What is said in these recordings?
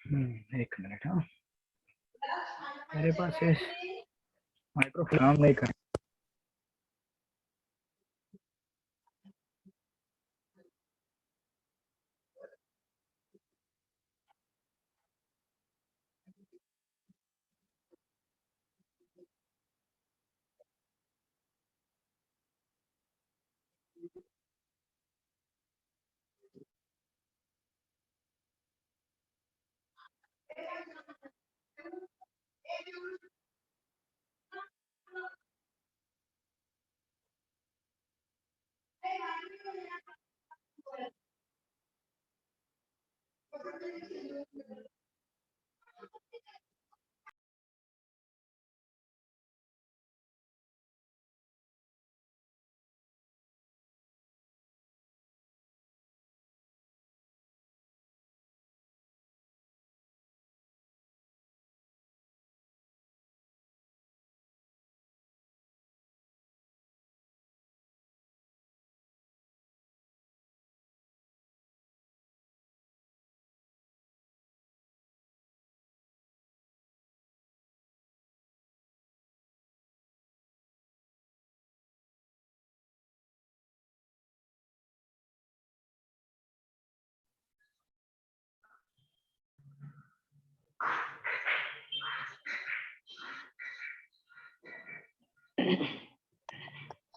एक मिनट। हाँ, मेरे पास ये माइक्रोफोन काम नहीं कर।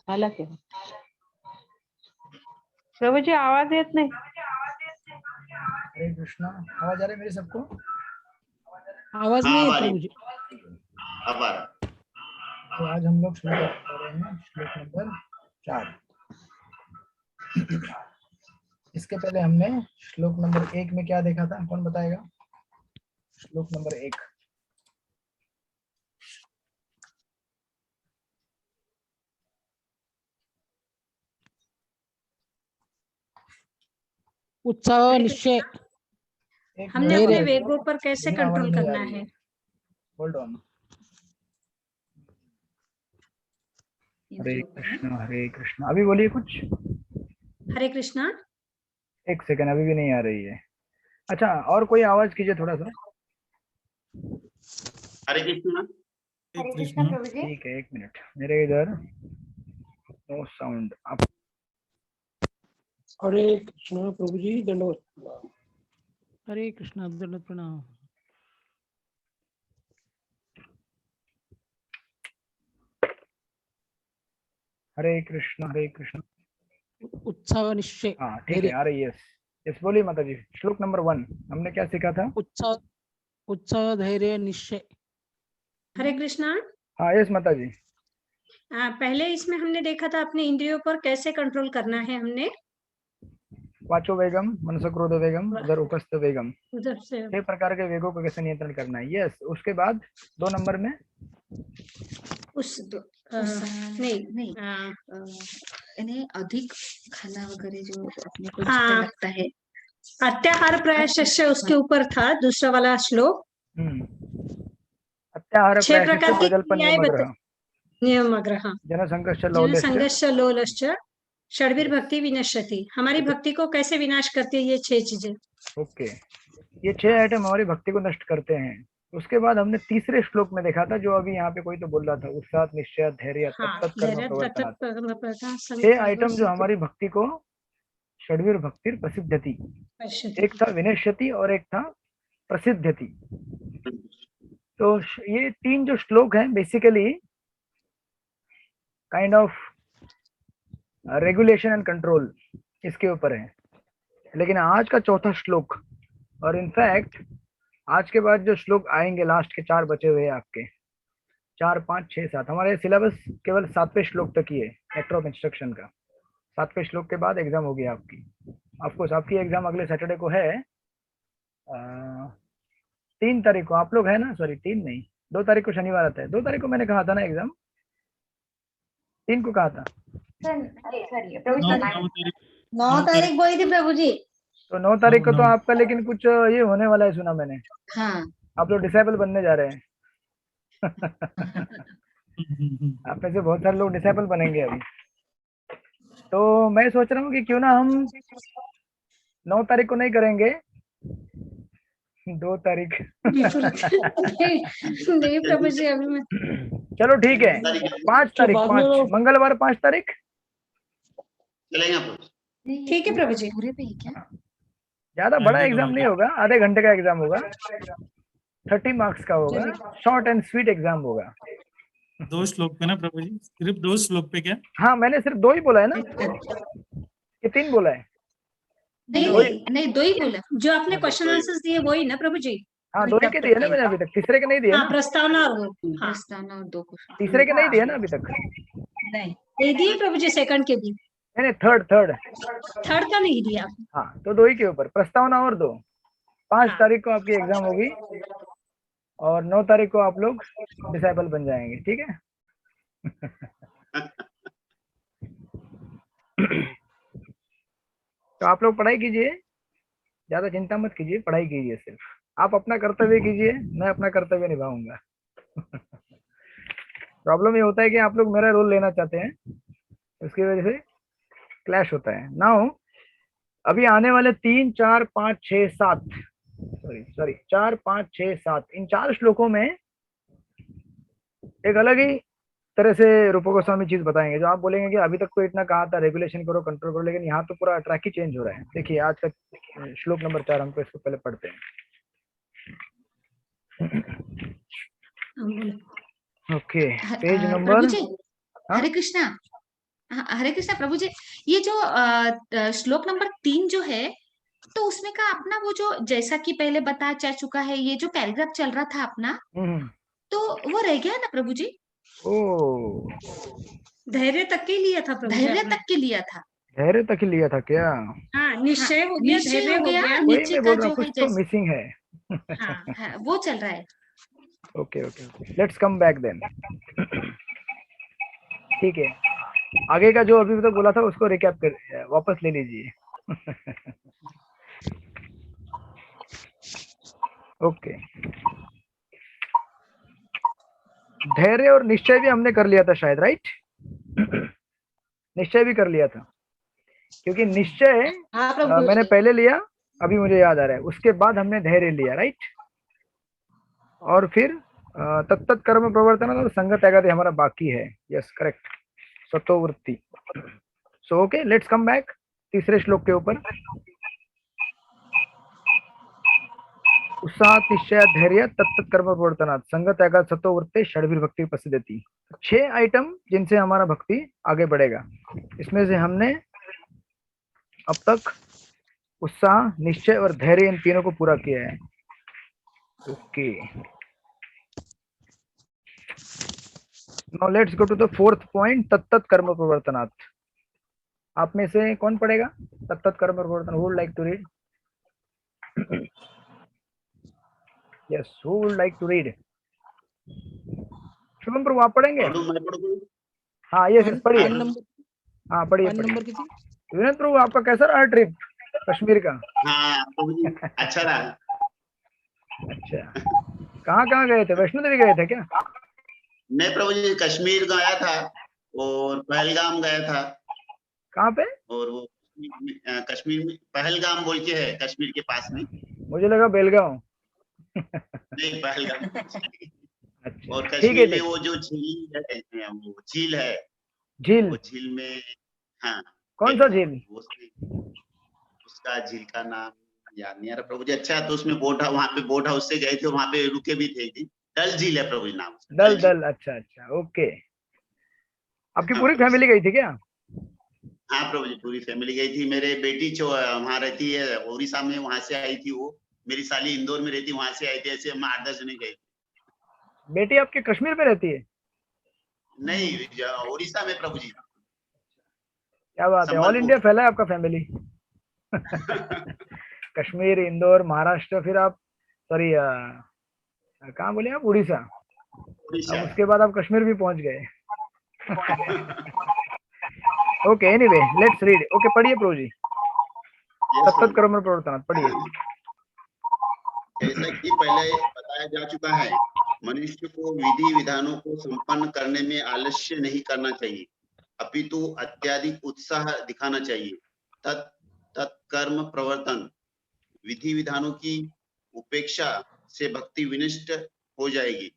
हालांकि प्रभु जी आवाज येत नाही। हरे कृष्णा। आवाज आ रही है मेरी सबको? आवाज नहीं है प्रभु जी। तो आज हम लोग शुरू कर रहे हैं श्लोक नंबर 4। इसके पहले हमने श्लोक नंबर 1 में क्या देखा था? कौन बताएगा? श्लोक नंबर 1। उत्साह निश्चय। हमने अपने वेगों पर कैसे कंट्रोल करना है। Hold on. हरे कृष्णा हरे कृष्णा। अभी बोलिए कुछ। हरे कृष्णा। एक सेकंड, अभी भी नहीं आ रही है। अच्छा, और कोई आवाज कीजिए थोड़ा सा। हरे कृष्णा। हरे कृष्णा प्रभु जी। ठीक है, एक मिनट। मेरे इधर नो साउंड। आप हरे कृष्णा प्रभु जी, दंडवत प्रणाम। हरे कृष्णा, दंडवत प्रणाम। हरे कृष्णा हरे कृष्णा। उत्साह निश्चय। हाँ ठीक है, आ रही है। यस बोलिए माता जी। श्लोक नंबर 1 हमने क्या सीखा था? उत्साह धैर्य निश्चय। हरे कृष्णा। हाँ यस माता जी। पहले इसमें हमने देखा था अपने इंद्रियों पर कैसे कंट्रोल करना है। हमने वाचो वेगम, मनसो क्रोध वेगम, उधर उपस्थ वेगम, उधर से 6 प्रकार के वेगों को कैसे नियंत्रण करना है। यस। उसके बाद 2 नंबर में नहीं इन्हें अधिक खाना वगैरह जो अपने को लगता है। अत्याहार प्रायश्च उसके ऊपर था दूसरा वाला श्लोक। अत्याहार 6 प्रकार की प्रजल्प नियमग्रह, जनसंघर्ष लोलश्च षड्भिर्भक्ति विनश्यति। हमारी भक्ति को कैसे विनाश करती है ये 6 चीजें। ओके, ये 6 आइटम हमारी भक्ति को नष्ट करते हैं। उसके बाद हमने तीसरे श्लोक में देखा था, जो अभी यहाँ पे कोई तो बोल रहा था, उत्साह निश्चय धैर्य तत्त 6 आइटम जो हमारी भक्ति को षड्वीर भक्तिर प्रसिद्धति, एक था विनश्यति और एक था प्रसिद्धति। तो ये 3 जो श्लोक हैं basically kind of regulation and control इसके ऊपर है। लेकिन आज का चौथा श्लोक, और इनफैक्ट आज के बाद जो श्लोक आएंगे लास्ट के 4 बचे हुए हैं आपके, 4 5 6 7, हमारे सिलेबस केवल 7वें श्लोक तक ही है लेटर ऑफ इंस्ट्रक्शन का। 7वें श्लोक के बाद एग्जाम होगी आपकी। ऑफकोर्स आपकी एग्जाम अगले सैटरडे को है, 3 तारीख को आप लोग है ना, सॉरी 3 नहीं, 2 तारीख को शनिवार आता है। 2 तारीख को मैंने कहा था ना एग्जाम, 3 को कहा था। 9 तारीख बोली थी प्रभु जी। तो 9 तारीख को तो आपका लेकिन कुछ ये होने वाला है सुना मैंने। हाँ। आप लोग डिसाइबल बनने जा रहे हैं। आप में से बहुत सारे लोग डिसाइबल बनेंगे अभी। तो मैं सोच रहा हूँ कि क्यों ना हम 9 तारीख को नहीं करेंगे, 2 तारीख। नहीं प्रभु जी, अभी मैं चलो ठीक है, 5 तारीख, बाद में 5 मंगलवार 5 तारीख चलेगा प्रभु। ठीक है प्रभु जी। पूरे पे ही क्या? ज्यादा बड़ा एग्जाम नहीं होगा, आधे घंटे का एग्जाम होगा, 30 मार्क्स का होगा, शॉर्ट एंड स्वीट एग्जाम होगा। 2 श्लोक पे ना प्रभु जी, सिर्फ 2 श्लोक पे क्या? हाँ, मैंने सिर्फ 2 ही बोला है ना, कि 3 बोला है? नहीं 2 ही बोला। जो आपने क्वेश्चन आंसर्स दिए वही ना प्रभु जी? हाँ, 2 ही के दिए ना मैंने अभी तक, तीसरे के नहीं दिए हाँ, ना, प्रस्तावना और वो। हाँ, प्रस्तावना और 2 क्वेश्चन। तीसरे के नहीं दिए ना अभी तक। नहीं दे दिए प्रभु जी, सेकंड के भी। नहीं, थर्ड थर्ड। थर्ड का नहीं दिया। हाँ, तो 2 ही के ऊपर, प्रस्तावना और 2। 5 हाँ। तारीख को आपकी एग्जाम होगी और 9 तारीख को आप लोग डिसाइबल बन जाएंगे, ठीक है? तो आप लोग पढ़ाई कीजिए, ज्यादा चिंता मत कीजिए, पढ़ाई कीजिए, सिर्फ आप अपना कर्तव्य कीजिए, मैं अपना कर्तव्य निभाऊंगा। प्रॉब्लम ये होता है कि आप लोग मेरा रोल लेना चाहते हैं, उसकी वजह से क्लैश होता है। नाउ अभी आने वाले 3, 4, 5, 6, 7 सॉरी 4, 5, 6, 7 इन 4 श्लोकों में एक अलग ही तरह से रूपा गोस्वामी चीज बताएंगे, जो आप बोलेंगे कि अभी तक तो इतना कहा था रेगुलेशन करो, कंट्रोल करो, लेकिन यहाँ तो पूरा ट्रैक ही चेंज हो रहा है। देखिए आज का श्लोक नंबर 4 हमको इसको पहले पढ़ते हैं। Okay, page number. प्रभु जी, हरे कृष्णा। हरे कृष्णा प्रभु जी, ये जो श्लोक नंबर 3 जो है, तो उसमें का अपना वो जो जैसा कि पहले बताया जा चुका है, ये जो पैराग्राफ चल रहा था अपना, तो वो रह गया ना प्रभु जी? ओ, धैर्य तक के लिया था प्रभु जी धैर्य आपने। तक के लिया था। धैर्य तक ही लिया था क्या? हाँ, निश्चय हो गया, निश्चय धैर्य हो गया, वही नीचे मैं का बोल रहा जो हूँ, कुछ है तो जैसे मिसिंग है। हाँ, वो चल रहा है। Okay okay okay, let's come back then. ठीक है, आगे का जो अभी तक बोला था उसको रिकैप कर वापस ले लीजिए। ओके, धैर्य और निश्चय भी हमने कर लिया था शायद, राइट? निश्चय भी कर लिया था, क्योंकि निश्चय हाँ प्रभु मैंने जी। पहले लिया, अभी मुझे याद आ रहा है, उसके बाद हमने धैर्य लिया, राइट? और फिर तत्त कर्म प्रवर्तन और संगत त्यागादि हमारा बाकी है। यस, करेक्ट, सत्ववृत्ति। So okay, let's come back तीसरे श्लोक के ऊपर। उत्साह निश्चय धैर्य तत्त कर्म प्रवर्तनात् संगत त्यागात् सत्ववृत्ति षड्भिर भक्ति प्रसिद्धति। 6 आइटम जिनसे हमारा भक्ति आगे बढ़ेगा। इसमें से हमने अब तक उत्साह, निश्चय और धैर्य, इन तीनों को पूरा किया है। Okay, now let's go to the 4th point, तत्त कर्म प्रवर्तनात्। आप में से कौन पढ़ेगा तत्त कर्म प्रवर्तन? Who would like to read? Yes, who would like to read? Shubham प्रभु आप पढ़ेंगे? हाँ यस, पढ़िए। हाँ पढ़िए नंबर पढ़िए। कितनी? विनोद प्रभु आपका कैसा रहा ट्रिप कश्मीर का? हाँ प्रभु जी, अच्छा रहा। अच्छा, कहाँ गए थे? वैष्णो देवी गए थे क्या? मैं प्रभु जी कश्मीर गया था और पहलगाम गया था। कहाँ पे? और वो कश्मीर में पहलगाम बोल के है, कश्मीर के पास में। मुझे लगा बेलगांव। नहीं, पहलगाम। अच्छा, और ठीक है। कश्मीर में वो जो झील है, वो झील है, झील? वो झील में, हाँ। कौन सा झील? उसका झील का नाम याद नहीं आ रहा प्रभु जी। अच्छा, तो उसमें बोट, वहाँ पे बोट हाउस से गए थे, वहाँ पे रुके भी थे। डल झील है प्रभु जी नाम। डल, अच्छा अच्छा, ओके। आपकी पूरी फैमिली गई थी क्या? हाँ प्रभु जी, पूरी फैमिली गई थी। मेरे बेटी जो वहाँ रहती है उड़ीसा में, वहां से आई थी। वो मेरी साली इंदौर में रहती, वहां से आई थी। ऐसे हम 8-10 जने गए। बेटी आपकी कश्मीर में रहती है? नहीं, उड़ीसा में प्रभु जी। क्या बात है, ऑल इंडिया फैला है आपका फैमिली। कश्मीर, इंदौर, महाराष्ट्र, फिर आप सॉरी कहाँ बोले आप? उड़ीसा। अब उसके बाद आप कश्मीर भी पहुंच गए। Okay, anyway let's read. Okay, पढ़िए प्रभु जी, तत्त कर्म प्रवर्तनात् पढ़िए। जैसा कि पहले बताया जा चुका है, मनुष्य को विधि विधानों को संपन्न करने में आलस्य नहीं करना चाहिए, अपितु अत्यधिक उत्साह दिखाना चाहिए। तत्कर्म प्रवर्तन, विधि विधानों की उपेक्षा से भक्ति विनष्ट हो जाएगी।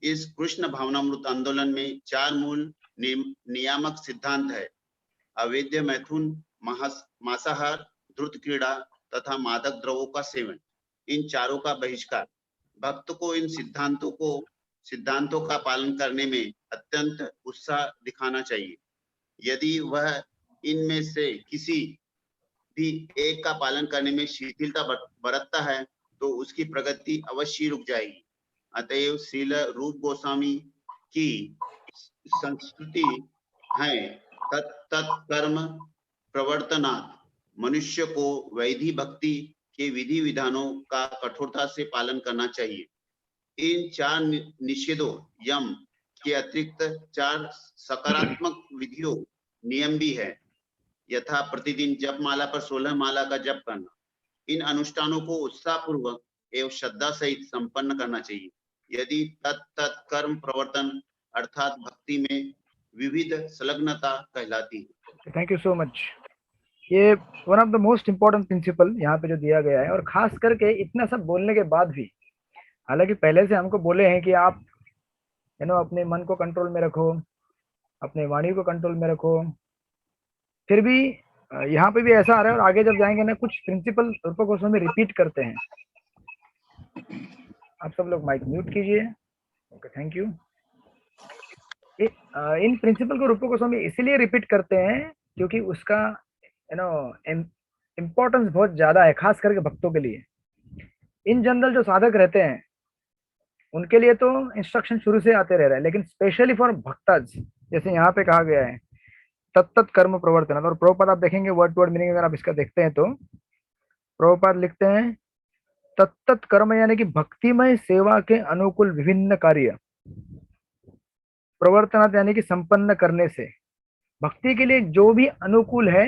इस कृष्ण भावनामृत आंदोलन में 4 मूल नियामक सिद्धांत है: अवैध मैथुन, मांसाहार, द्रुत क्रीड़ा तथा मादक द्रव्यों का सेवन। इन चारों का बहिष्कार। भक्त को इन सिद्धांतों का पालन करने में अत्यंत उत्साह दिखाना चाहिए। यदि वह इनमें से किसी भी एक का पालन करने में शिथिलता बरतता है तो उसकी प्रगति अवश्य रुक जाएगी। अतएव श्रील रूप गोस्वामी की संस्कृति है तत्कर्म प्रवर्तनात् मनुष्य को वैधि भक्ति के विधि विधानों का कठोरता से पालन करना चाहिए। इन 4 निषेधों यम के अतिरिक्त 4 सकारात्मक विधियों नियम भी है, यथा प्रतिदिन जप माला पर 16 माला का जप करना। इन अनुष्ठानों को उत्साह पूर्वक एवं श्रद्धा सहित संपन्न करना चाहिए। यदि तत्कर्म प्रवर्तन अर्थात भक्ति में विविध संलग्नता कहलाती है। Thank you so much. ये one of the most important principle यहाँ पे जो दिया गया है, और खास करके इतना सब बोलने के बाद भी, हालांकि पहले से हमको बोले हैं कि आप अपने मन को कंट्रोल में रखो, अपने वाणी को कंट्रोल में रखो, फिर भी यहाँ पे भी ऐसा आ रहा है। और आगे जब जाएंगे ना, कुछ प्रिंसिपल रूप गोस्वामी रिपीट करते हैं। आप सब लोग माइक म्यूट कीजिए। Okay, thank you. In principle को रूप गोस्वामी इसीलिए रिपीट करते हैं क्योंकि उसका इम्पोर्टेंस बहुत ज्यादा है, खास करके भक्तों के लिए। इन जनरल जो साधक रहते हैं उनके लिए तो इंस्ट्रक्शन शुरू से आते रह रहा है, लेकिन स्पेशली फॉर भक्ताज, जैसे यहाँ पे कहा गया है तत्त कर्म प्रवर्तन। और प्रभुपाद आप देखेंगे वर्ड टू वर्ड मीनिंग अगर आप इसका देखते हैं तो प्रभुपाद लिखते हैं तत्त कर्म यानी कि भक्तिमय सेवा के अनुकूल विभिन्न कार्य, प्रवर्तनात् यानी कि संपन्न करने से। भक्ति के लिए जो भी अनुकूल है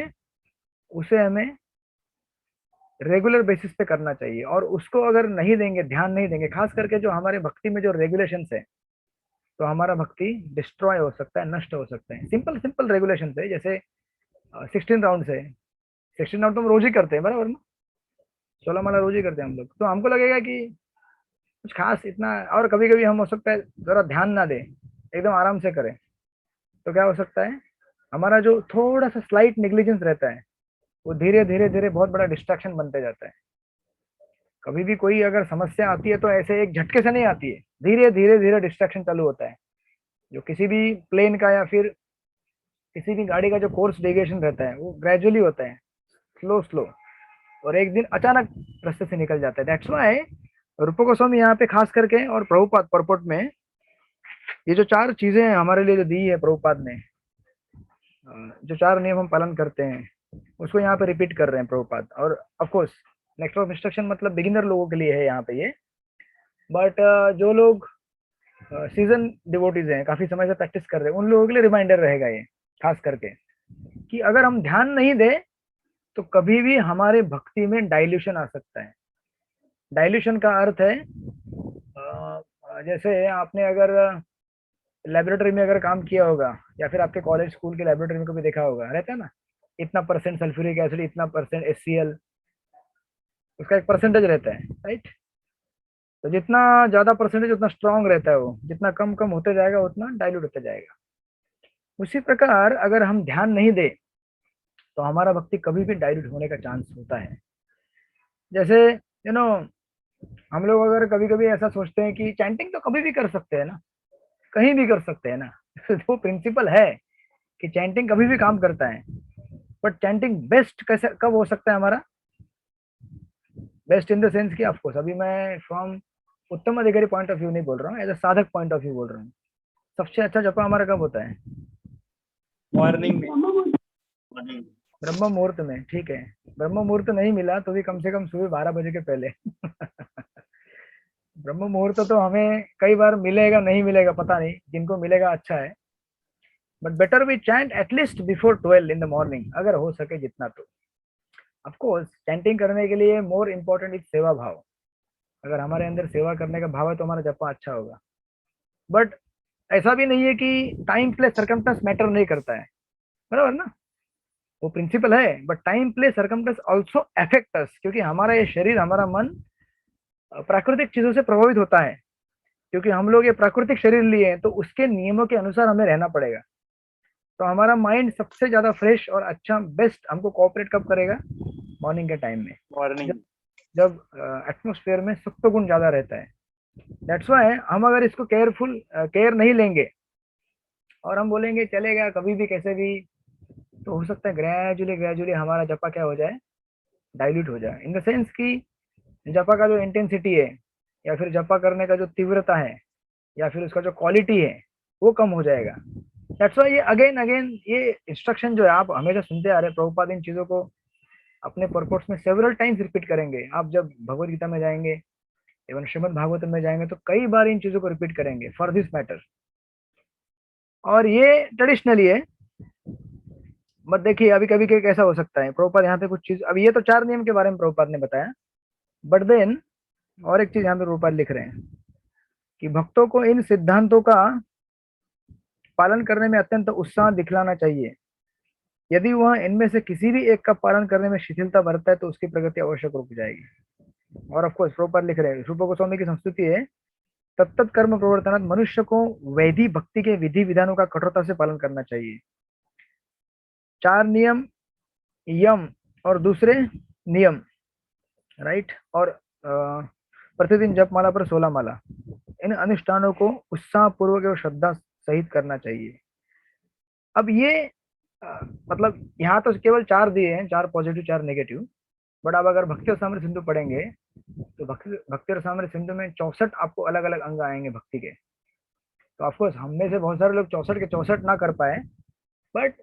उसे हमें रेगुलर बेसिस पे करना चाहिए, और उसको अगर नहीं देंगे, ध्यान नहीं देंगे, खास करके जो हमारे भक्ति में जो रेगुलेशंस है, तो हमारा भक्ति डिस्ट्रॉय हो सकता है, नष्ट हो सकता है। सिंपल रेगुलेशंस है, जैसे 16 राउंड है, 16 राउंड तो हम रोज ही करते हैं, बराबर ना, 16 माला रोज ही करते हैं हम लोग। तो हमको लगेगा कि कुछ खास इतना, और कभी कभी हम हो सकता है जरा ध्यान ना दे, एकदम आराम से करें, तो क्या हो सकता है, हमारा जो थोड़ा सा स्लाइट नेग्लिजेंस रहता है वो धीरे धीरे बहुत बड़ा डिस्ट्रैक्शन बनते जाता है। कभी भी कोई अगर समस्या आती है तो ऐसे एक झटके से नहीं आती है, धीरे धीरे डिस्ट्रैक्शन चालू होता है। जो किसी भी प्लेन का या फिर किसी भी गाड़ी का जो कोर्स डेविएशन रहता है वो ग्रेजुअली होता है, स्लो, और एक दिन अचानक रास्ते से निकल जाता है। दैट्स व्हाई रूप गोस्वामी यहाँ पे खास करके, और प्रभुपाद परपोर्ट में ये जो 4 चीजें हमारे लिए जो दी है प्रभुपाद ने, जो 4 नियम हम पालन करते हैं उसको यहाँ पे रिपीट कर रहे हैं प्रभुपाद। और of course next of instruction मतलब बिगिनर लोगों के लिए है यहाँ पे ये, बट जो लोग सीजन डिवोटीज हैं, काफी समय से प्रैक्टिस कर रहे हैं, उन लोगों के लिए रिमाइंडर रहेगा ये, खास करके कि अगर हम ध्यान नहीं दे तो कभी भी हमारे भक्ति में डाइल्यूशन आ सकता है। डाइल्यूशन का अर्थ है जैसे आपने अगर लेबोरेटरी में अगर काम किया होगा, या फिर आपके कॉलेज स्कूल के लेबोरेटरी में कभी देखा होगा, रहता है ना, इतना % सल्फ्यूरिक एसिड, इतना % HCl, उसका एक परसेंटेज रहता है, राइट। तो जितना ज्यादा परसेंटेज उतना स्ट्रांग रहता है वो, जितना कम होते जाएगा उतना डाइल्यूट होते जाएगा। उसी प्रकार अगर हम ध्यान नहीं दे तो हमारा भक्ति कभी भी डाइल्यूट होने का चांस होता है। जैसे हम लोग अगर कभी कभी ऐसा सोचते हैं कि चैंटिंग तो कभी भी कर सकते हैं ना, कहीं भी कर सकते हैं ना, वो प्रिंसिपल है कि चैंटिंग कभी भी काम करता है, बट चैंटिंग बेस्ट कैसे कब हो सकता है हमारा, बेस्ट इन द सेंस कि ऑफकोर्स अभी मैं फ्रॉम उत्तम अधिकारी पॉइंट ऑफ व्यू नहीं बोल रहा हूँ, एज अ साधक पॉइंट ऑफ व्यू बोल रहा हूँ। सबसे अच्छा जपा हमारा कब होता है, मॉर्निंग में, ब्रह्म मुहूर्त में। ठीक है, ब्रह्म मुहूर्त नहीं मिला तो भी कम से कम सुबह 12 बजे के पहले ब्रह्म मुहूर्त तो हमें कई बार मिलेगा, नहीं मिलेगा पता नहीं, जिनको मिलेगा अच्छा है, but better we chant at least before 12 in the morning, अगर हो सके जितना। तो ऑफ कोर्स चैंटिंग करने के लिए मोर इम्पोर्टेंट इज सेवा भाव। अगर हमारे अंदर सेवा करने का भाव है तो हमारा जपा अच्छा होगा। बट ऐसा भी नहीं है कि टाइम प्लेस सर्कमस्टेंस मैटर नहीं करता है, बराबर ना, वो प्रिंसिपल है, but time place circumstance also affect us, क्योंकि हमारा ये शरीर, हमारा मन प्राकृतिक चीजों से प्रभावित होता है, क्योंकि हम लोग ये प्राकृतिक शरीर लिए हैं तो उसके नियमों के अनुसार हमें रहना पड़ेगा। तो हमारा माइंड सबसे ज्यादा फ्रेश और अच्छा बेस्ट हमको कोऑपरेट कब करेगा? मॉर्निंग के टाइम में, मॉर्निंग जब एटमॉस्फेयर में सत्व गुण ज्यादा रहता है। दैट्स व्हाई हम अगर इसको केयर नहीं लेंगे और हम बोलेंगे चलेगा कभी भी कैसे भी, तो हो सकता है ग्रेजुअली हमारा जपा क्या हो जाए? डाइल्यूट हो जाए। इन द सेंस कि जपा का जो इंटेंसिटी है या फिर जपा करने का जो तीव्रता है या फिर उसका जो क्वालिटी है वो कम हो जाएगा। दैट्स व्हाई ये अगेन ये इंस्ट्रक्शन जो है आप हमेशा सुनते आ रहे हैं, प्रभुपाद इन चीजों को अपने पर्पोर्ट्स में सेवरल टाइम्स रिपीट करेंगे। आप जब भगवद गीता में जाएंगे, इवन श्रीमद् भागवतम में जाएंगे तो कई बार इन चीजों को रिपीट करेंगे फॉर दिस मैटर। और ये ट्रेडिशनली है, मत देखिए अभी कभी कैसा हो सकता है। प्रभुपाद यहाँ पे कुछ चीज, अब ये तो 4 नियम के बारे में प्रभुपाद ने बताया, बट देन और एक चीज यहाँ पे प्रभुपाद लिख रहे हैं कि भक्तों को इन सिद्धांतों का पालन करने में अत्यंत उत्साह दिखलाना चाहिए। यदि वह इनमें से किसी भी एक का पालन करने में शिथिलता बरतता है तो उसकी प्रगति आवश्यक रुक जाएगी। और ऑफ कोर्स प्रभुपाद लिख रहे हैं, रूप गोस्वामी की संस्तुति है, तत्त कर्म प्रवर्तनात् मनुष्य को वैधि भक्ति के विधि विधानों का कठोरता से पालन करना चाहिए। 4 नियम यम और दूसरे नियम, राइट, और प्रतिदिन जप माला पर 16 माला, इन अनुष्ठानों को उत्साह पूर्वक और श्रद्धा सहित करना चाहिए। अब ये मतलब यहाँ तो केवल 4 दिए हैं, 4 पॉजिटिव 4 नेगेटिव, बट अब अगर भक्ति रसामृत सिंधु पढ़ेंगे तो भक्ति रसामृत सिंधु में 64 आपको अलग अलग अंग आएंगे भक्ति के। तो ऑफकोर्स हम में से बहुत सारे लोग 64 के 64 ना कर पाए, बट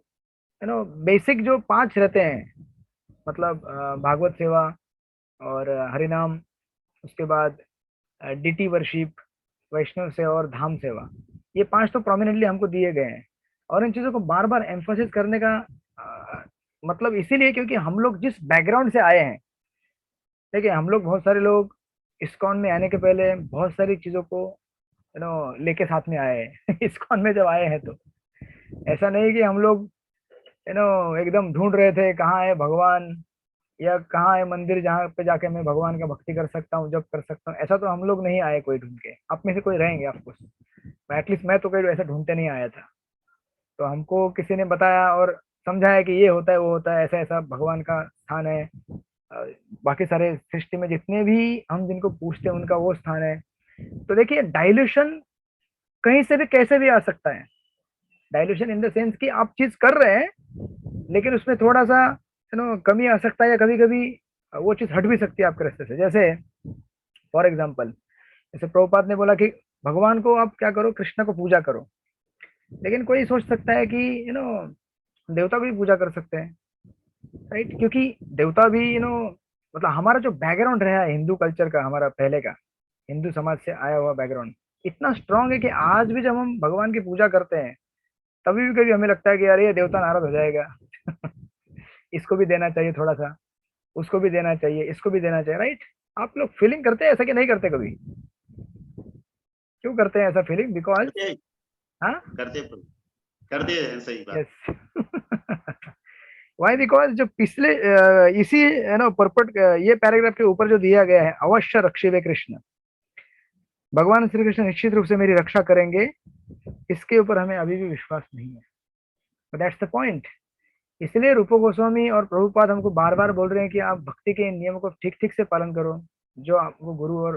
बेसिक जो 5 रहते हैं, मतलब भागवत सेवा और हरिनाम, उसके बाद डीटी वर्शिप, वैष्णव सेवा और धाम सेवा, ये 5 तो प्रोमिनेंटली हमको दिए गए हैं। और इन चीजों को बार बार एम्फोसिस करने का मतलब इसीलिए क्योंकि हम लोग जिस बैकग्राउंड से आए हैं, देखिए हम लोग बहुत सारे लोग इस्कॉन में आने के पहले बहुत सारी चीजों को लेके साथ में आए हैं। इस्कॉन में जब आए हैं तो ऐसा नहीं कि हम लोग एकदम ढूंढ रहे थे कहाँ है भगवान या कहाँ है मंदिर जहाँ पे जाके मैं भगवान का भक्ति कर सकता हूँ, जब कर सकता हूँ। ऐसा तो हम लोग नहीं आए कोई ढूंढ के, आप में से कोई रहेंगे आपको, एटलीस्ट मैं तो कोई ऐसा ढूंढते नहीं आया था। तो हमको किसी ने बताया और समझाया कि ये होता है वो होता है, ऐसा ऐसा भगवान का स्थान है, बाकी सारे सृष्टि में जितने भी हम जिनको पूछते हैं उनका वो स्थान है। तो देखिए डाइल्यूशन कहीं से भी कैसे भी आ सकता है। डाइल्यूशन इन द सेंस कि आप चीज कर रहे हैं लेकिन उसमें थोड़ा सा कमी आ सकता है, या कभी कभी वो चीज हट भी सकती है आपके रास्ते से। जैसे फॉर एग्जाम्पल, जैसे प्रभुपाद ने बोला कि भगवान को आप क्या करो, कृष्ण को पूजा करो, लेकिन कोई सोच सकता है कि देवता भी पूजा कर सकते हैं, राइट, क्योंकि देवता भी मतलब हमारा जो बैकग्राउंड रहा है हिंदू कल्चर का, हमारा पहले का हिंदू समाज से आया हुआ बैकग्राउंड इतना स्ट्रांग है कि आज भी जब हम भगवान की पूजा करते हैं तभी भी कभी हमें लगता है कि यार ये देवता नाराज हो जाएगा। इसको भी देना चाहिए थोड़ा सा, उसको भी देना चाहिए, इसको भी देना चाहिए, राइट। आप लोग फीलिंग करते हैं ऐसा कि नहीं करते? कभी क्यों करते हैं ऐसा फीलिंग? बिकॉज हाँ करते हैं, सही बात। वाई? बिकॉज जो पिछले इसी पर्पट ये पैराग्राफ के ऊपर जो दिया गया है, अवश्य रक्षिवे कृष्ण, भगवान श्री कृष्ण निश्चित रूप से मेरी रक्षा करेंगे, इसके ऊपर हमें अभी भी विश्वास नहीं है। That's the point. इसलिए रूप गोस्वामी और प्रभुपाद हमको बार बार बोल रहे हैं कि आप भक्ति के नियमों को ठीक ठीक से पालन करो, जो आपको गुरु और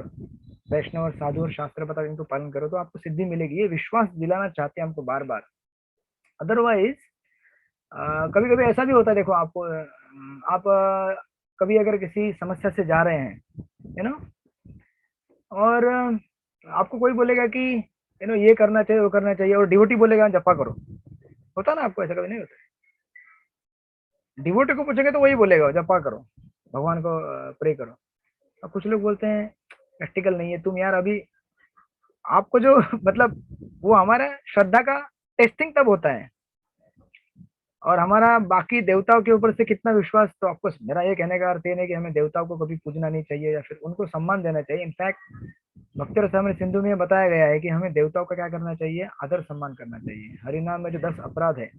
वैष्णव और साधु और शास्त्र पता इनको पालन करो तो आपको सिद्धि मिलेगी। ये विश्वास दिलाना चाहते हैं हमको बार बार। अदरवाइज कभी कभी ऐसा भी होता है, देखो आपको आप कभी अगर किसी समस्या से जा रहे हैं और आपको कोई बोलेगा कि ये करना चाहिए वो करना चाहिए, और डिवोटी बोलेगा जपा करो, होता ना आपको? ऐसा कभी नहीं होता? डिवोटी को पूछेंगे तो वही बोलेगा जपा करो, भगवान को प्रे करो। अब कुछ लोग बोलते हैं प्रैक्टिकल नहीं है तुम यार, अभी आपको जो मतलब वो हमारा श्रद्धा का टेस्टिंग तब होता है और हमारा बाकी देवताओं के ऊपर से कितना विश्वास। तो आपको मेरा ये कहने का अर्थ ये नहीं कि हमें देवताओं को कभी पूजना नहीं चाहिए या फिर उनको सम्मान देना चाहिए। इनफैक्ट भक्ति रसामृत सिंधु में बताया गया है कि हमें देवताओं का क्या करना चाहिए, आदर सम्मान करना चाहिए। हरिनाम में जो 10 अपराध है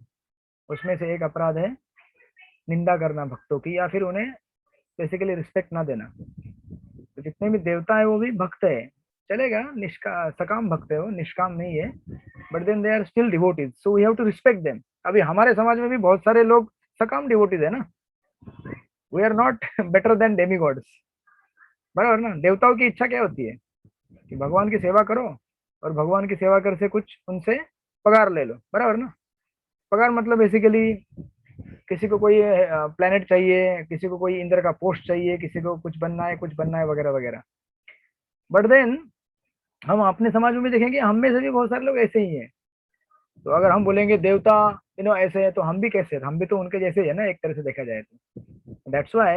उसमें से एक अपराध है निंदा करना भक्तों की, या फिर उन्हें बेसिकली रिस्पेक्ट ना देना। जितने भी देवता है वो भी भक्त है, चलेगा, सकाम भक्त है, वो निष्काम नहीं है, but then they are still devotees, so we have to respect them. अभी हमारे समाज में भी बहुत सारे लोग सकाम डिवोटीज है ना, we are not better than demigods, बराबर ना। देवताओं की इच्छा क्या होती है कि भगवान की सेवा करो और भगवान की सेवा कर से कुछ उनसे पगार ले लो, बराबर ना। पगार मतलब बेसिकली किसी को कोई प्लेनेट चाहिए, किसी को कोई इंद्र का पोस्ट चाहिए, किसी को कुछ बनना है वगैरह वगैरह। बट देन हम अपने समाज में भी देखेंगे, हम में से भी बहुत सारे लोग ऐसे ही हैं। तो अगर हम बोलेंगे देवता ऐसे है, तो हम भी कैसे हैं, हम भी तो उनके जैसे ही है ना, एक तरह से देखा जाए तो। दैट्स वाई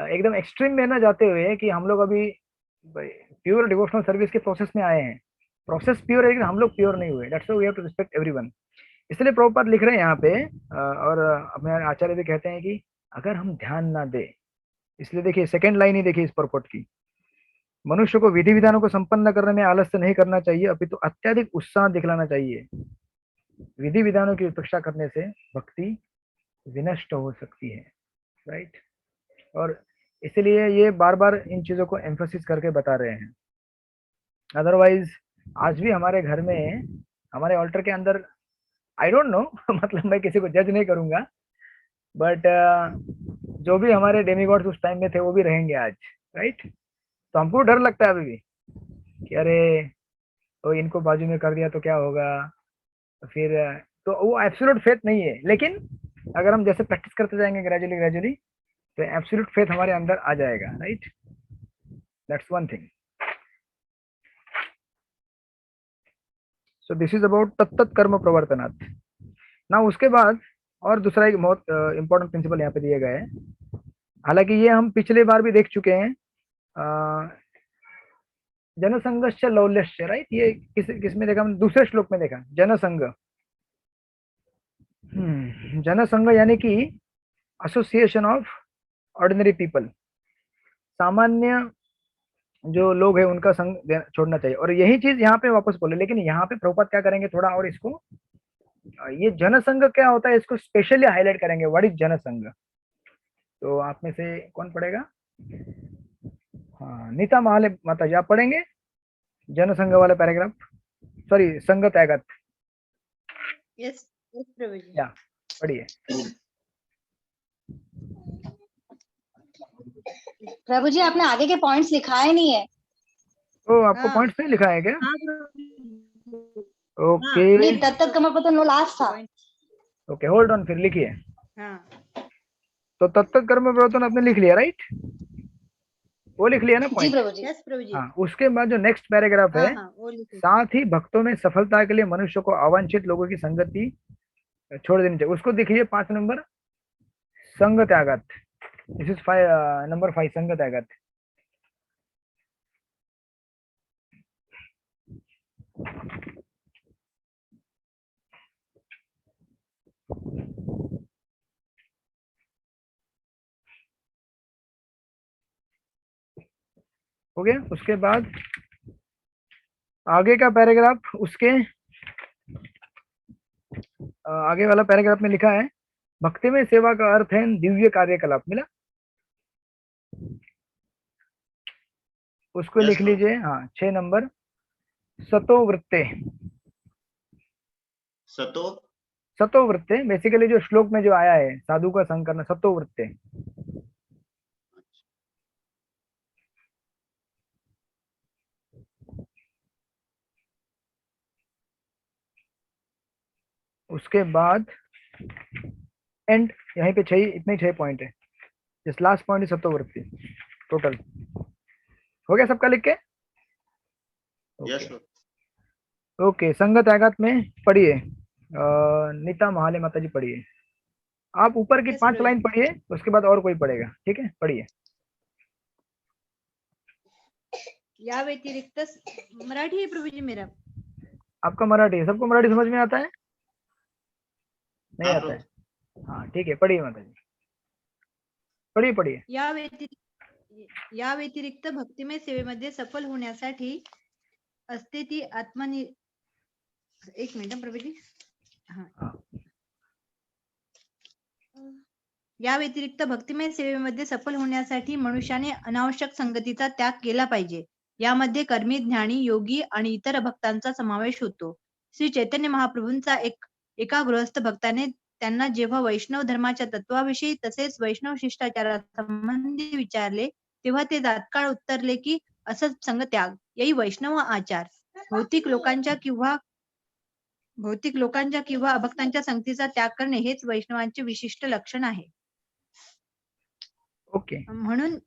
एकदम एक्सट्रीम में ना जाते हुए कि हम लोग अभी प्योर डिवोशनल सर्विस के प्रोसेस में आए हैं, प्रोसेस प्योर है लेकिन हम लोग प्योर नहीं हुए, that's why we have to respect everyone. इसलिए प्रभुपाद लिख रहे हैं यहाँ पे, और अपने आचार्य भी कहते हैं कि अगर हम ध्यान ना दे, इसलिए देखिए सेकंड लाइन ही देखिए इस परपट की, मनुष्य को विधि विधानों को संपन्न करने में आलस्य नहीं करना चाहिए, अपितु तो अत्यधिक उत्साह दिखलाना चाहिए। विधि विधानों की उपेक्षा करने से भक्ति विनष्ट हो सकती है, राइट। और इसलिए ये बार बार इन चीजों को एम्फोसिस करके बता रहे हैं। अदरवाइज आज भी हमारे घर में, हमारे ऑल्टर के अंदर, आई डोंट नो मतलब मैं किसी को जज नहीं करूंगा, बट जो भी हमारे डेमीगॉड्स उस टाइम में थे वो भी रहेंगे आज, राइट। तो हमको डर लगता है अभी भी कि अरे तो इनको बाजू में कर दिया तो क्या होगा, फिर तो वो एब्सोल्यूट फेथ नहीं है। लेकिन अगर हम जैसे प्रैक्टिस करते जाएंगे ग्रेजुअली तो एब्सोल्यूट फेथ हमारे अंदर आ जाएगा, right. That's one thing. So this is about तत्त कर्म प्रवर्तनात्। ना उसके बाद और दूसरा एक बहुत इंपॉर्टेंट प्रिंसिपल यहाँ पे दिए गए हैं, हालांकि ये हम पिछले बार भी देख चुके हैं, जनसंघश्च लौल्यश्च, राइट। ये किस में देखा, हमने दूसरे श्लोक में देखा, जनसंघ। जनसंघ यानी कि एसोसिएशन ऑफ ऑर्डिनरी पीपल, सामान्य जो लोग हैं उनका संग छोड़ना चाहिए। और यही चीज यहाँ पे वापस बोले, लेकिन यहाँ पे प्रभुपाद क्या करेंगे, थोड़ा और इसको, ये जनसंघ क्या होता है इसको स्पेशली हाईलाइट करेंगे, व्हाट इज जनसंघ। तो आप में से कौन पढ़ेगा? हाँ, नीता महाले माता जी आप पढ़ेंगे जनसंघ वाला पैराग्राफ, सॉरी संघ त्यागत। यस प्रभु जी, या पढ़िए। प्रभु जी आपने आगे के पॉइंट्स लिखाए नहीं है। तो आपको हाँ। पॉइंट्स नहीं लिखा है क्या? हाँ प्रभु जी। ओके नहीं, तब तक कमर पता नो लास्ट था। ओके, होल्ड ऑन, फिर लिखिए। हाँ तो तत्त कर्म प्रवर्तन आपने लिख लिया, राइट, वो लिख लिया ना जी पॉइंट। प्रभु जी। यस प्रभु जी। हाँ, उसके बाद जो नेक्स्ट पैराग्राफ है, हाँ हाँ वो लिखे। साथ ही भक्तों में सफलता के लिए मनुष्य को अवांछित लोगों की संगति छोड़ देनी चाहिए। उसको देखिए 5 नंबर, संग त्यागत। दिस इज नंबर 5, संग त्यागत। हो गया। उसके बाद आगे का पैराग्राफ, उसके आगे वाला पैराग्राफ में लिखा है, भक्ति में सेवा का अर्थ है दिव्य कार्यकलाप। मिला? उसको लिख लीजिए। हाँ, 6 नंबर, सतो वृत्ते। सतो वृत्ते बेसिकली जो श्लोक में जो आया है, साधु का संग करना, सतो वृत्ते। उसके बाद एंड यहीं पे 6, इतने 6 पॉइंट है। दिस लास्ट पॉइंट इज सत्ववृत्ति। टोटल हो गया सबका लिख के? यस ओके, संग त्यागत में पढ़िए, नीता महाले माता जी पढ़िए। आप ऊपर की 5 लाइन पढ़िए, उसके बाद और कोई पढ़ेगा, ठीक है? पढ़िए। या व्यतिरिक्त मराठी है प्रभु जी मेरा। आपका मराठी है, सबको मराठी समझ में आता है? नहीं आता है? हाँ ठीक है, पढ़िए माता जी, पढ़िए पढ़िए। या व्यतिरिक्त भक्तिमय सेवेमध्ये सफल होण्यासाठी असते ती आत्मनि, एक मिनिट प्रभू जी। हाँ या व्यतिरिक्त भक्तिमय सेवेमध्ये सफल होण्यासाठी मनुष्याने अनावश्यक संगतीचा त्याग केला पाहिजे. यामध्ये कर्मी, ज्ञानी, योगी आणि इतर भक्तांचा समावेश होतो. श्री चैतन्य महाप्रभूंचा एका गृहस्थ भक्ताने त्यांना जेव्हा वैष्णव धर्माच्या तत्वाविषयी तसेच वैष्णव शिष्टाचारासंबंधी विचारले, तेव्हा ते तात्काळ उत्तरले की असत संग त्याग यही वैष्णव आचार. भौतिक लोकांच्या किंवा अभक्तांच्या संगतीचा त्याग करणे हेच वैष्णवांचे विशिष्ट लक्षण आहे. ओके. म्हणून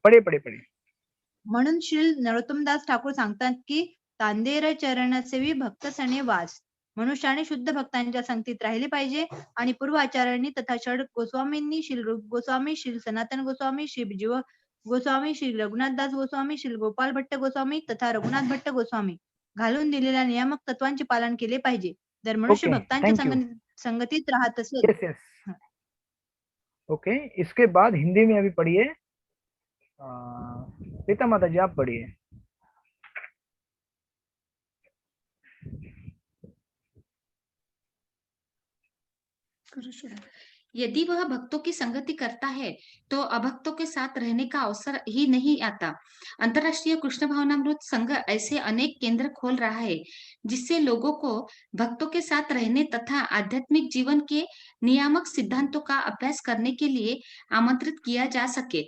पडे म्हणून श्री नरोत्तमदास ठाकूर सांगतात की तांदेर चरणसेवी भक्त सणे वास. मनुष्याने शुद्ध भक्तांच्या संगतीत राहिले पाहिजे आणि पूर्व आचार्यांनी तथा षड गोस्वामींनी, श्री रूप गोस्वामी, श्री सनातन गोस्वामी, श्री जीव गोस्वामी, श्री रघुनाथदास गोस्वामी, श्री गोपाल भट्ट गोस्वामी तथा रघुनाथ भट्ट गोस्वामी घालून दिलेल्या नियामक तत्वांचे पालन केले पाहिजे. जर मनुष्य भक्तांच्या संगतीत राहत असेल. ओके, इसके बाद हिंदी में अभी पढ़िए पिता माता जी, आप पढ़िए. यदि वह भक्तों की संगति करता है तो अभक्तों के साथ रहने का अवसर ही नहीं आता. अंतर्राष्ट्रीय कृष्ण भावनामृत संघ ऐसे अनेक केंद्र खोल रहा है जिससे लोगों को भक्तों के साथ रहने तथा आध्यात्मिक जीवन के नियामक सिद्धांतों का अभ्यास करने के लिए आमंत्रित किया जा सके.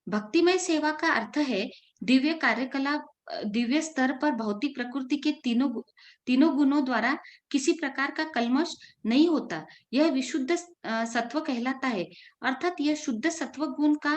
भक्तिमय सेवा का अर्थ है दिव्य कार्यकलाप, दिव्य स्तर पर भौतिक प्रकृति के तीनों गुणों द्वारा किसी प्रकार का कल्मश नहीं होता. यह विशुद्ध सत्व कहलाता है. अर्थात यह शुद्ध सत्व गुण का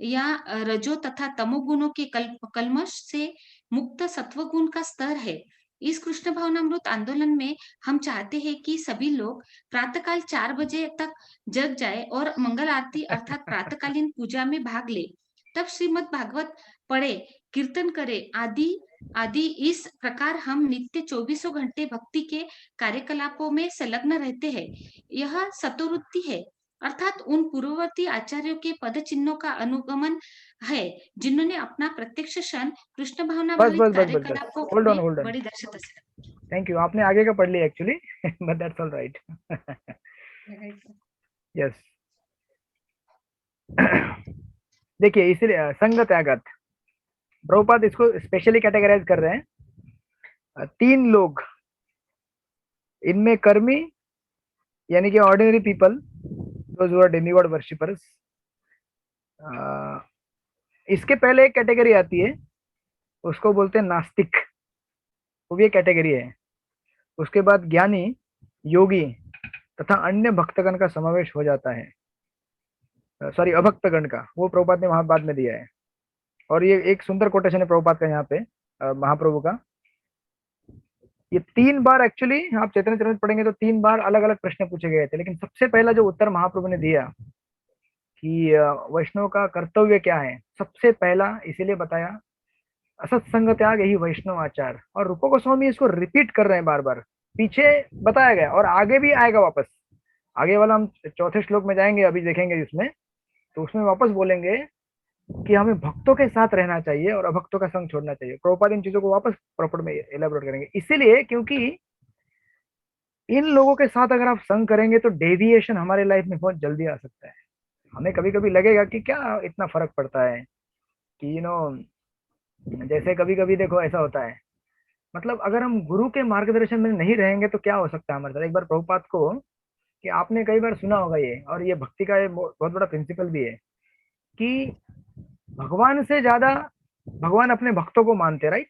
या रजो तथा तमो गुणों के कल्मश से मुक्त सत्व गुण का स्तर है. इस कृष्ण भावनामृत आंदोलन में हम चाहते हैं कि सभी लोग प्रातःकाल 4 बजे तक जग जाए और मंगल आरती अर्थात प्रातःकालीन पूजा में भाग ले, तब श्रीमद् भागवत पढ़े, कीर्तन करे आदि इस प्रकार हम नित्य 24 घंटे भक्ति के कार्यकलापों में संलग्न रहते हैं. यह सतोवृत्ति है, अर्थात उन पूर्ववर्ती आचार्यों के पद चिन्हों का अनुगमन है जिन्होंने अपना प्रत्यक्ष क्षण कृष्ण भावना वाले कार्यकलापों में बड़ी दक्षता से. Thank you. आपने आगे का पढ़ लिया actually, but that's all right. Yes. देखिए, इसलिए संग त्यागत प्रभुपाद इसको स्पेशली कैटेगराइज कर रहे हैं. 3 लोग, इनमें कर्मी यानी कि ordinary people, those who are demigod worshippers. इसके पहले एक कैटेगरी आती है, उसको बोलते हैं नास्तिक, वो भी एक कैटेगरी है. उसके बाद ज्ञानी, योगी तथा अन्य भक्तगण का समावेश हो जाता है. सॉरी, अभक्तगण का, वो प्रभुपाद ने वहां बाद में दिया है. और ये एक सुंदर कोटेशन है प्रभुपाद का यहाँ पे, महाप्रभु का. ये 3 बार एक्चुअली आप चैतन्य चरित पढ़ेंगे तो 3 बार अलग अलग प्रश्न पूछे गए थे, लेकिन सबसे पहला जो उत्तर महाप्रभु ने दिया कि वैष्णव का कर्तव्य क्या है, सबसे पहला इसीलिए बताया असत्संग त्याग यही वैष्णव आचार. और रूप गोस्वामी इसको रिपीट कर रहे हैं बार बार. पीछे बताया गया और आगे भी आएगा वापस. आगे वाला हम 4थे श्लोक में जाएंगे, अभी देखेंगे जिसमें, तो उसमें वापस बोलेंगे कि हमें भक्तों के साथ रहना चाहिए और अभक्तों का संग छोड़ना चाहिए. प्रभुपाद इन चीजों को वापस प्रॉपर में एलाबोरेट करेंगे. इसीलिए क्योंकि इन लोगों के साथ अगर आप संग करेंगे तो डेविएशन हमारे लाइफ में बहुत जल्दी आ सकता है. हमें कभी कभी लगेगा कि क्या इतना फर्क पड़ता है, कि जैसे कभी कभी देखो ऐसा होता है, मतलब अगर हम गुरु के मार्गदर्शन में नहीं रहेंगे तो क्या हो सकता है हमारे साथ. एक बार प्रभुपाद को, कि आपने कई बार सुना होगा ये, और ये भक्ति का ये बहुत बड़ा प्रिंसिपल भी है, कि भगवान से ज्यादा भगवान अपने भक्तों को मानते, राइट.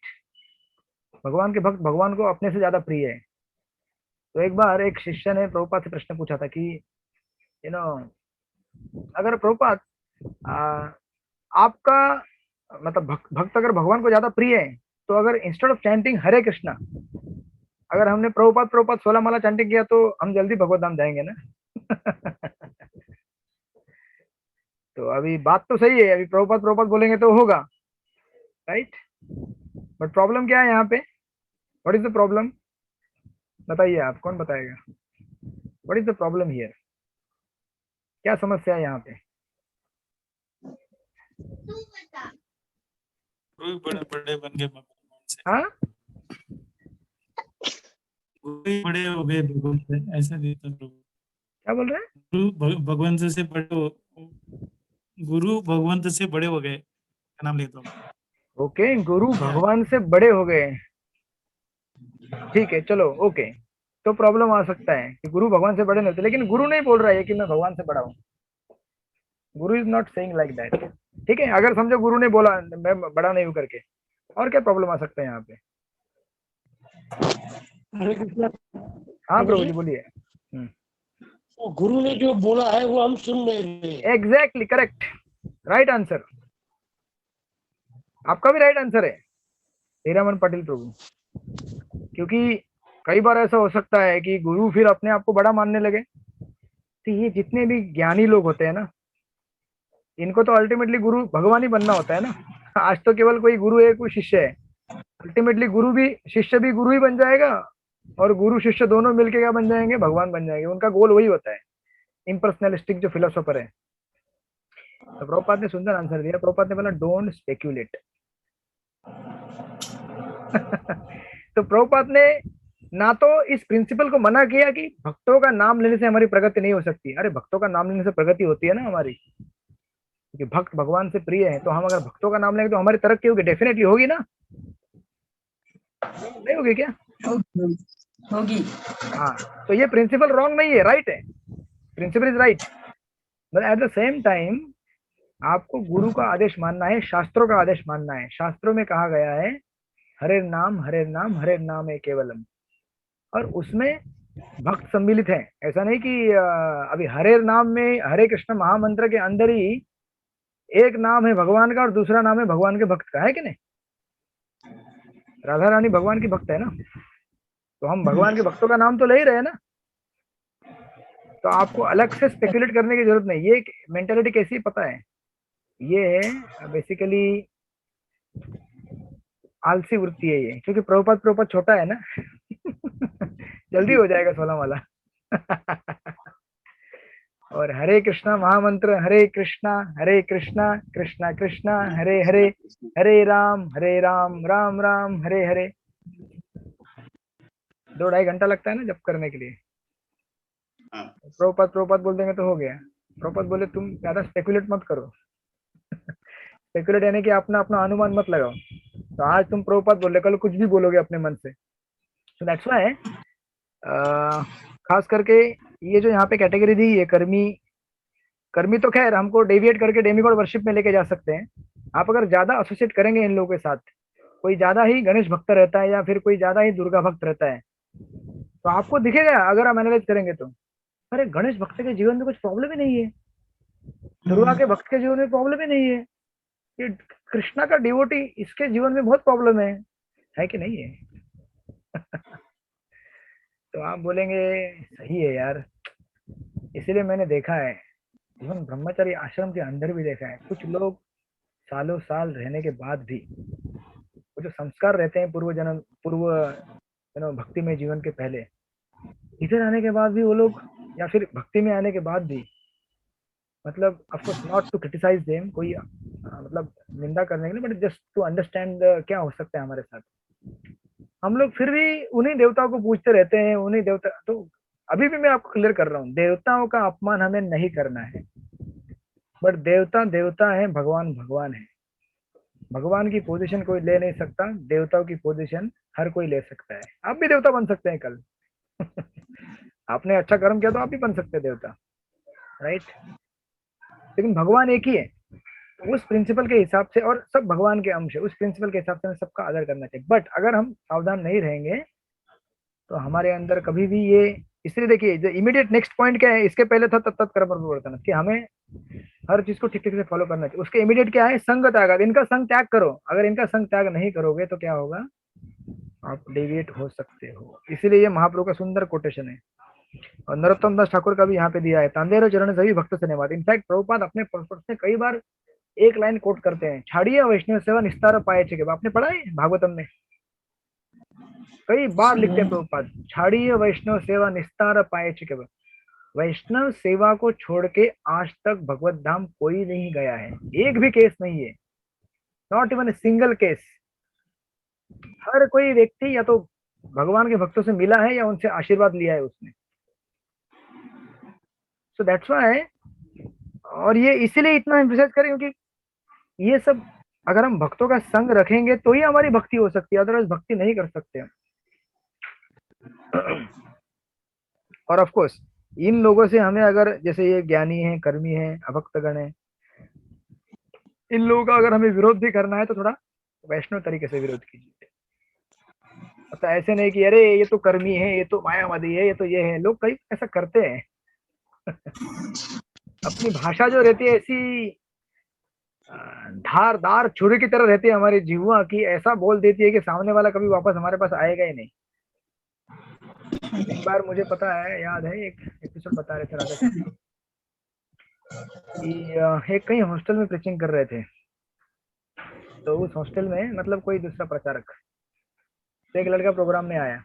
भगवान के भक्त भगवान को अपने से ज्यादा प्रिय है. तो एक बार एक शिष्य ने प्रभुपाद से प्रश्न पूछा था कि अगर प्रभुपाद आपका मतलब भक्त अगर भगवान को ज्यादा प्रिय है, तो अगर इंस्टेड ऑफ चैंटिंग हरे कृष्णा, अगर हमने प्रभुपाद 16 माला चैंटिंग किया तो हम जल्दी भगवत धाम जाएंगे ना. तो अभी बात तो सही है, अभी प्रभुपाद बोलेंगे तो होगा, राइट. बट प्रॉब्लम क्या है यहाँ पे? What is the problem? बताइए आप, कौन बताएगा? What is the problem here? क्या समस्या है यहाँ पे? बड़े बन गए भगवान से. हाँ, बड़े हो गए भगवान से, ऐसा देता प्रभु. क्या बोल रहे हैं? भगवंत से बड़े हो, गुरु भगवंत से बड़े हो गए का नाम लेता हूँ। ओके, गुरु भगवान से बड़े हो गए, ठीक है चलो ओके। तो प्रॉब्लम आ सकता है कि गुरु भगवान से बड़े नहीं होते, लेकिन गुरु नहीं बोल रहा है कि मैं भगवान से बड़ा हूँ। गुरु is not saying like that. ठीक है, अगर समझो गुरु ने बोला मैं बड़ा नहीं हूँ करके, और क्या प्रॉब्लम आ सकता है यहाँ पे? हरे कृष्णा। हाँ प्रभु जी बोलिए। वो गुरु ने जो बोला है वो हम सुन नहीं रहे। एग्जैक्टली करेक्ट, राइट आंसर, आपका भी राइट आंसर है हीरामन पाटिल प्रभु। क्योंकि कई बार ऐसा हो सकता है कि गुरु फिर अपने आप को बड़ा मानने लगे। तो ये जितने भी ज्ञानी लोग होते हैं ना, इनको तो अल्टीमेटली गुरु भगवान ही बनना होता है ना। आज तो केवल कोई गुरु है कोई शिष्य है, अल्टीमेटली गुरु भी शिष्य भी गुरु ही बन जाएगा, और गुरु शिष्य दोनों मिलके क्या बन जाएंगे? भगवान बन जाएंगे। उनका गोल वही होता है, इम्पर्सनलिस्टिक जो फिलोसोफर है। तो प्रभुपाद ने सुंदर आंसर दिया। प्रभुपाद ने बोला डोंट स्पेक्यूलेट। तो प्रभुपाद ने ना तो इस प्रिंसिपल को मना किया कि भक्तों का नाम लेने से हमारी प्रगति नहीं हो सकती। अरे भक्तों का नाम लेने से प्रगति होती है ना हमारी, क्योंकि भक्त भगवान से प्रिय है। तो हम अगर भक्तों का नाम लेंगे तो हमारी तरक्की होगी, डेफिनेटली होगी ना, नहीं होगी क्या? होगी। हाँ, तो ये प्रिंसिपल रॉन्ग नहीं है, राइट है, principle is right. But at the same time आपको गुरु का आदेश मानना है, शास्त्रों का आदेश मानना है। शास्त्रों में कहा गया है हरे नाम हरे नाम हरे नाम है केवलम, और उसमें भक्त सम्मिलित है। ऐसा नहीं कि अभी हरे नाम में हरे कृष्ण महामंत्र के अंदर ही एक नाम है भगवान का और दूसरा नाम है भगवान के भक्त का, है कि नहीं? राधा रानी भगवान की भक्त है ना, तो हम भगवान के भक्तों का नाम तो ले ही रहे हैं ना। तो आपको अलग से स्पेकुलेट करने की जरूरत नहीं। ये मेंटालिटी कैसी पता है? ये है बेसिकली आलसी वृत्ति है ये, क्योंकि प्रभुपाद छोटा है ना। जल्दी हो जाएगा 16 वाला। और हरे कृष्णा महामंत्र हरे कृष्णा कृष्णा कृष्णा हरे हरे, हरे राम राम राम हरे हरे। 2-2.5 घंटा लगता है ना जप करने के लिए। प्रभुपाद बोल देंगे तो हो गया। प्रभुपाद बोले तुम ज्यादा स्पेकुलेट मत करो। स्पेकुलेट यानी कि अपना अपना अनुमान मत लगाओ। तो आज तुम प्रभुपाद बोल रहे, कल कुछ भी बोलोगे अपने मन से। तो दैट्स व्हाई खास करके ये जो यहाँ पे कैटेगरी दी है कर्मी तो खैर हमको डेविएट करके डेमिगॉड वर्शिप में लेके जा सकते हैं। आप अगर ज्यादा एसोसिएट करेंगे इन लोगों के साथ, कोई ज्यादा ही गणेश भक्त रहता है या फिर कोई ज्यादा ही दुर्गा भक्त रहता है, तो आपको दिखेगा अगर हम एनालाइज करेंगे तो अरे गणेश भक्त के जीवन में कुछ प्रॉब्लम ही नहीं है, दुर्गा के भक्त के जीवन में प्रॉब्लम ही नहीं है, ये कृष्णा का डिवोटी इसके जीवन में बहुत प्रॉब्लम है कि नहीं है? तो आप बोलेंगे सही है यार। इसलिए मैंने देखा है इवन ब्रह्मचर्य आश्रम के अंदर भी देखा है, कुछ लोग सालों साल रहने के बाद भी वो जो संस्कार रहते हैं पूर्व भक्ति में जीवन के पहले, इधर आने के बाद भी वो लोग या फिर भक्ति में आने के बाद भी, मतलब of course not to criticise them, कोई मतलब निंदा करने के लिए, बट जस्ट टू अंडरस्टैंड क्या हो सकता है हमारे साथ। हम लोग फिर भी उन्हीं देवताओं को पूछते रहते हैं, उन्हीं देवता। तो अभी भी मैं आपको क्लियर कर रहा हूँ, देवताओं का अपमान हमें नहीं करना है, बट देवता देवता है, भगवान भगवान है। भगवान की पोजीशन कोई ले नहीं सकता, देवताओं की पोजीशन हर कोई ले सकता है। आप भी देवता बन सकते हैं कल। आपने अच्छा कर्म किया तो आप भी बन सकते हैं देवता, राइट? लेकिन भगवान एक ही है, उस प्रिंसिपल के हिसाब से, और सब भगवान के अंश है, उस प्रिंसिपल के हिसाब से हमें सबका आदर करना चाहिए। बट अगर हम सावधान नहीं रहेंगे तो हमारे अंदर कभी भी ये, इसलिए देखिए जो इमीडिएट नेक्स्ट पॉइंट क्या है, इसके पहले था तत्त कर्म प्रवर्तन, कि हमें हर चीज को ठीक ठीक से फॉलो करना चाहिए। उसके इमीडिएट क्या है? संग त्याग। इनका संग त्याग करो। अगर इनका संग त्याग नहीं करोगे तो क्या होगा? आप डेविएट हो सकते हो। इसीलिए ये महाप्रभु का सुंदर कोटेशन है, और नरोत्तम दास ठाकुर का भी यहाँ पे दिया है, तांदेर चरण सभी भक्त से नेवाद। इनफैक्ट प्रभुपाद अपने पर्पस में कई बार एक लाइन कोट करते हैं, छाड़िए वैष्णव सेवा निस्तार पाए के। आपने पढ़ा है भागवतम में? कई बार लिखते हैं प्रभुपाद, छाड़िए वैष्णव सेवा निस्तार पाए के। वैष्णव सेवा को छोड़ के आज तक भगवत धाम कोई नहीं गया है, एक भी केस नहीं है, not even a single case. हर कोई व्यक्ति या तो भगवान के भक्तों से मिला है या उनसे आशीर्वाद लिया है उसने। सो दैट्स व्हाई, और ये इसीलिए इतना एम्फसाइज करें क्योंकि ये सब अगर हम भक्तों का संग रखेंगे तो ही हमारी भक्ति हो सकती है, अदरवाइज भक्ति नहीं कर सकते हम। और ऑफ कोर्स इन लोगों से हमें, अगर जैसे ये ज्ञानी है, कर्मी है, अभक्तगण है, इन लोगों का अगर हमें विरोध भी करना है तो थोड़ा वैष्णव तरीके से विरोध कीजिए। मतलब ऐसे नहीं कि अरे ये तो कर्मी है, ये तो मायावादी है, ये तो ये है। लोग कई ऐसा करते हैं। अपनी भाषा जो रहती है ऐसी धारदार छुरी की तरह रहती है हमारी जीवा की, ऐसा बोल देती है कि सामने वाला कभी वापस हमारे पास आएगा ही नहीं। एक बार मुझे पता है, याद है, एक एपिसोड बता रहे थे राधा कि एक कहीं हॉस्टल में प्रीचिंग कर रहे थे, तो उस हॉस्टल में मतलब कोई दूसरा प्रचारक, तो एक लड़का प्रोग्राम में आया,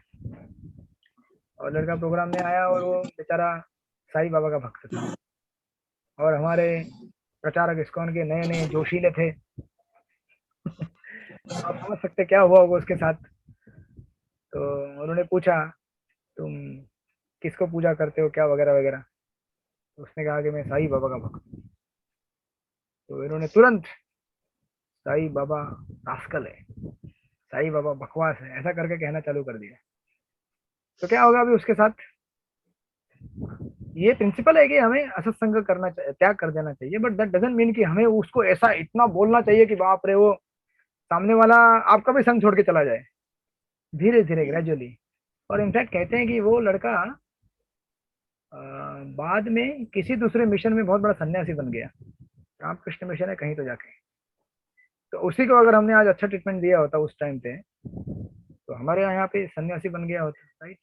और लड़का प्रोग्राम में आया और वो बेचारा साईं बाबा का भक्त था, और हमारे प्रचारक इस्कॉन के नए नए जोशीले थे। आप समझ सकते क्या हुआ होगा उसके साथ। तो उन्होंने पूछा तुम किसको पूजा करते हो, क्या वगैरह वगैरह। तो उसने कहा कि मैं साईं बाबा का भक्त हूँ। तो इन्होंने तुरंत साईं बाबा रास्कल है, साईं बाबा बकवास है, ऐसा करके कहना चालू कर दिया। तो क्या होगा अभी उसके साथ? ये प्रिंसिपल है कि हमें असत्संग करना चाहिए, त्याग कर देना चाहिए, बट दैट डजंट मीन कि हमें उसको ऐसा इतना बोलना चाहिए कि बाप रे वो सामने वाला आपका भी संग छोड़ के चला जाए। धीरे धीरे ग्रेजुअली। और इनफैक्ट कहते हैं कि वो लड़का बाद में किसी दूसरे मिशन में बहुत बड़ा सन्यासी बन गया, रामकृष्ण मिशन है कहीं तो जाके। तो उसी को अगर हमने आज अच्छा ट्रीटमेंट दिया होता उस टाइम पे, तो हमारे यहाँ पे सन्यासी बन गया होता, राइट।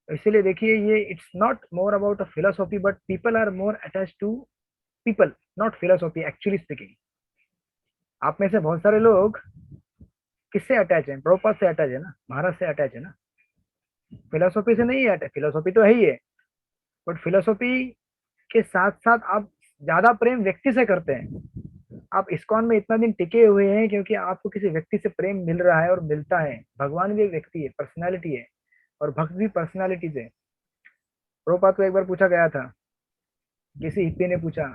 इसीलिए देखिए, ये it's not more about a philosophy, but people are more attach to people, not philosophy actually speaking. आप में से बहुत सारे लोग किससे अटैच हैं? प्रभुपाद से अटैच है ना, महाराज से अटैच है ना, फिलोसॉफी से नहीं अटैच। फिलोसॉफी तो है ही है, बट फिलोसॉफी के साथ साथ आप ज्यादा प्रेम व्यक्ति से करते हैं। आप इस्कॉन में इतना दिन टिके हुए हैं क्योंकि आपको किसी व्यक्ति से प्रेम मिल रहा है और मिलता है। भगवान भी एक व्यक्ति है, पर्सनैलिटी है, और भक्त भी पर्सनैलिटी है। प्रभुपाद को एक बार पूछा गया था, किसी हिप्पी ने पूछा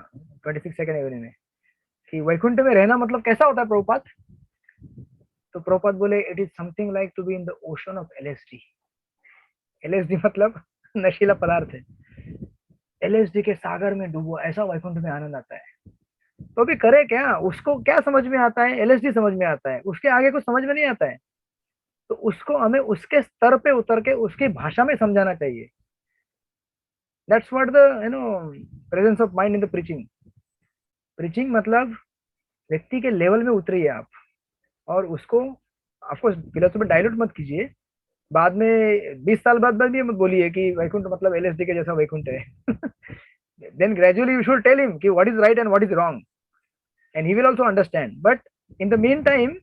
26 सेकंड एवरी में कि वैकुंठ में रहना मतलब कैसा होता है प्रभुपाद? तो प्रभुपाद बोले, it is something like to be in the ocean of LSD। LSD मतलब नशीला पदार्थ है। LSD के सागर में डूबो, ऐसा वैकुंठ में आनंद आता है। तो भी करे क्या? उसको क्या समझ में आता है? LSD समझ में आता है, उसके आगे कुछ समझ में नहीं आता है। तो उसको हमें उसके स्तर पे उतर के उसकी भाषा में समझाना चाहिए। That's what the presence of mind in the preaching. Preaching मतलब व्यक्ति के लेवल में उतरिए आप, और उसको ऑफकोर्स फिलोसफी डायल्यूट मत कीजिए। बाद में 20 साल बाद भी मत बोलिए कि वैकुंठ मतलब LSD के जैसा वैकुंठ है। Then gradually you should tell him कि what is right and what is wrong, and he will also understand. But in the mean time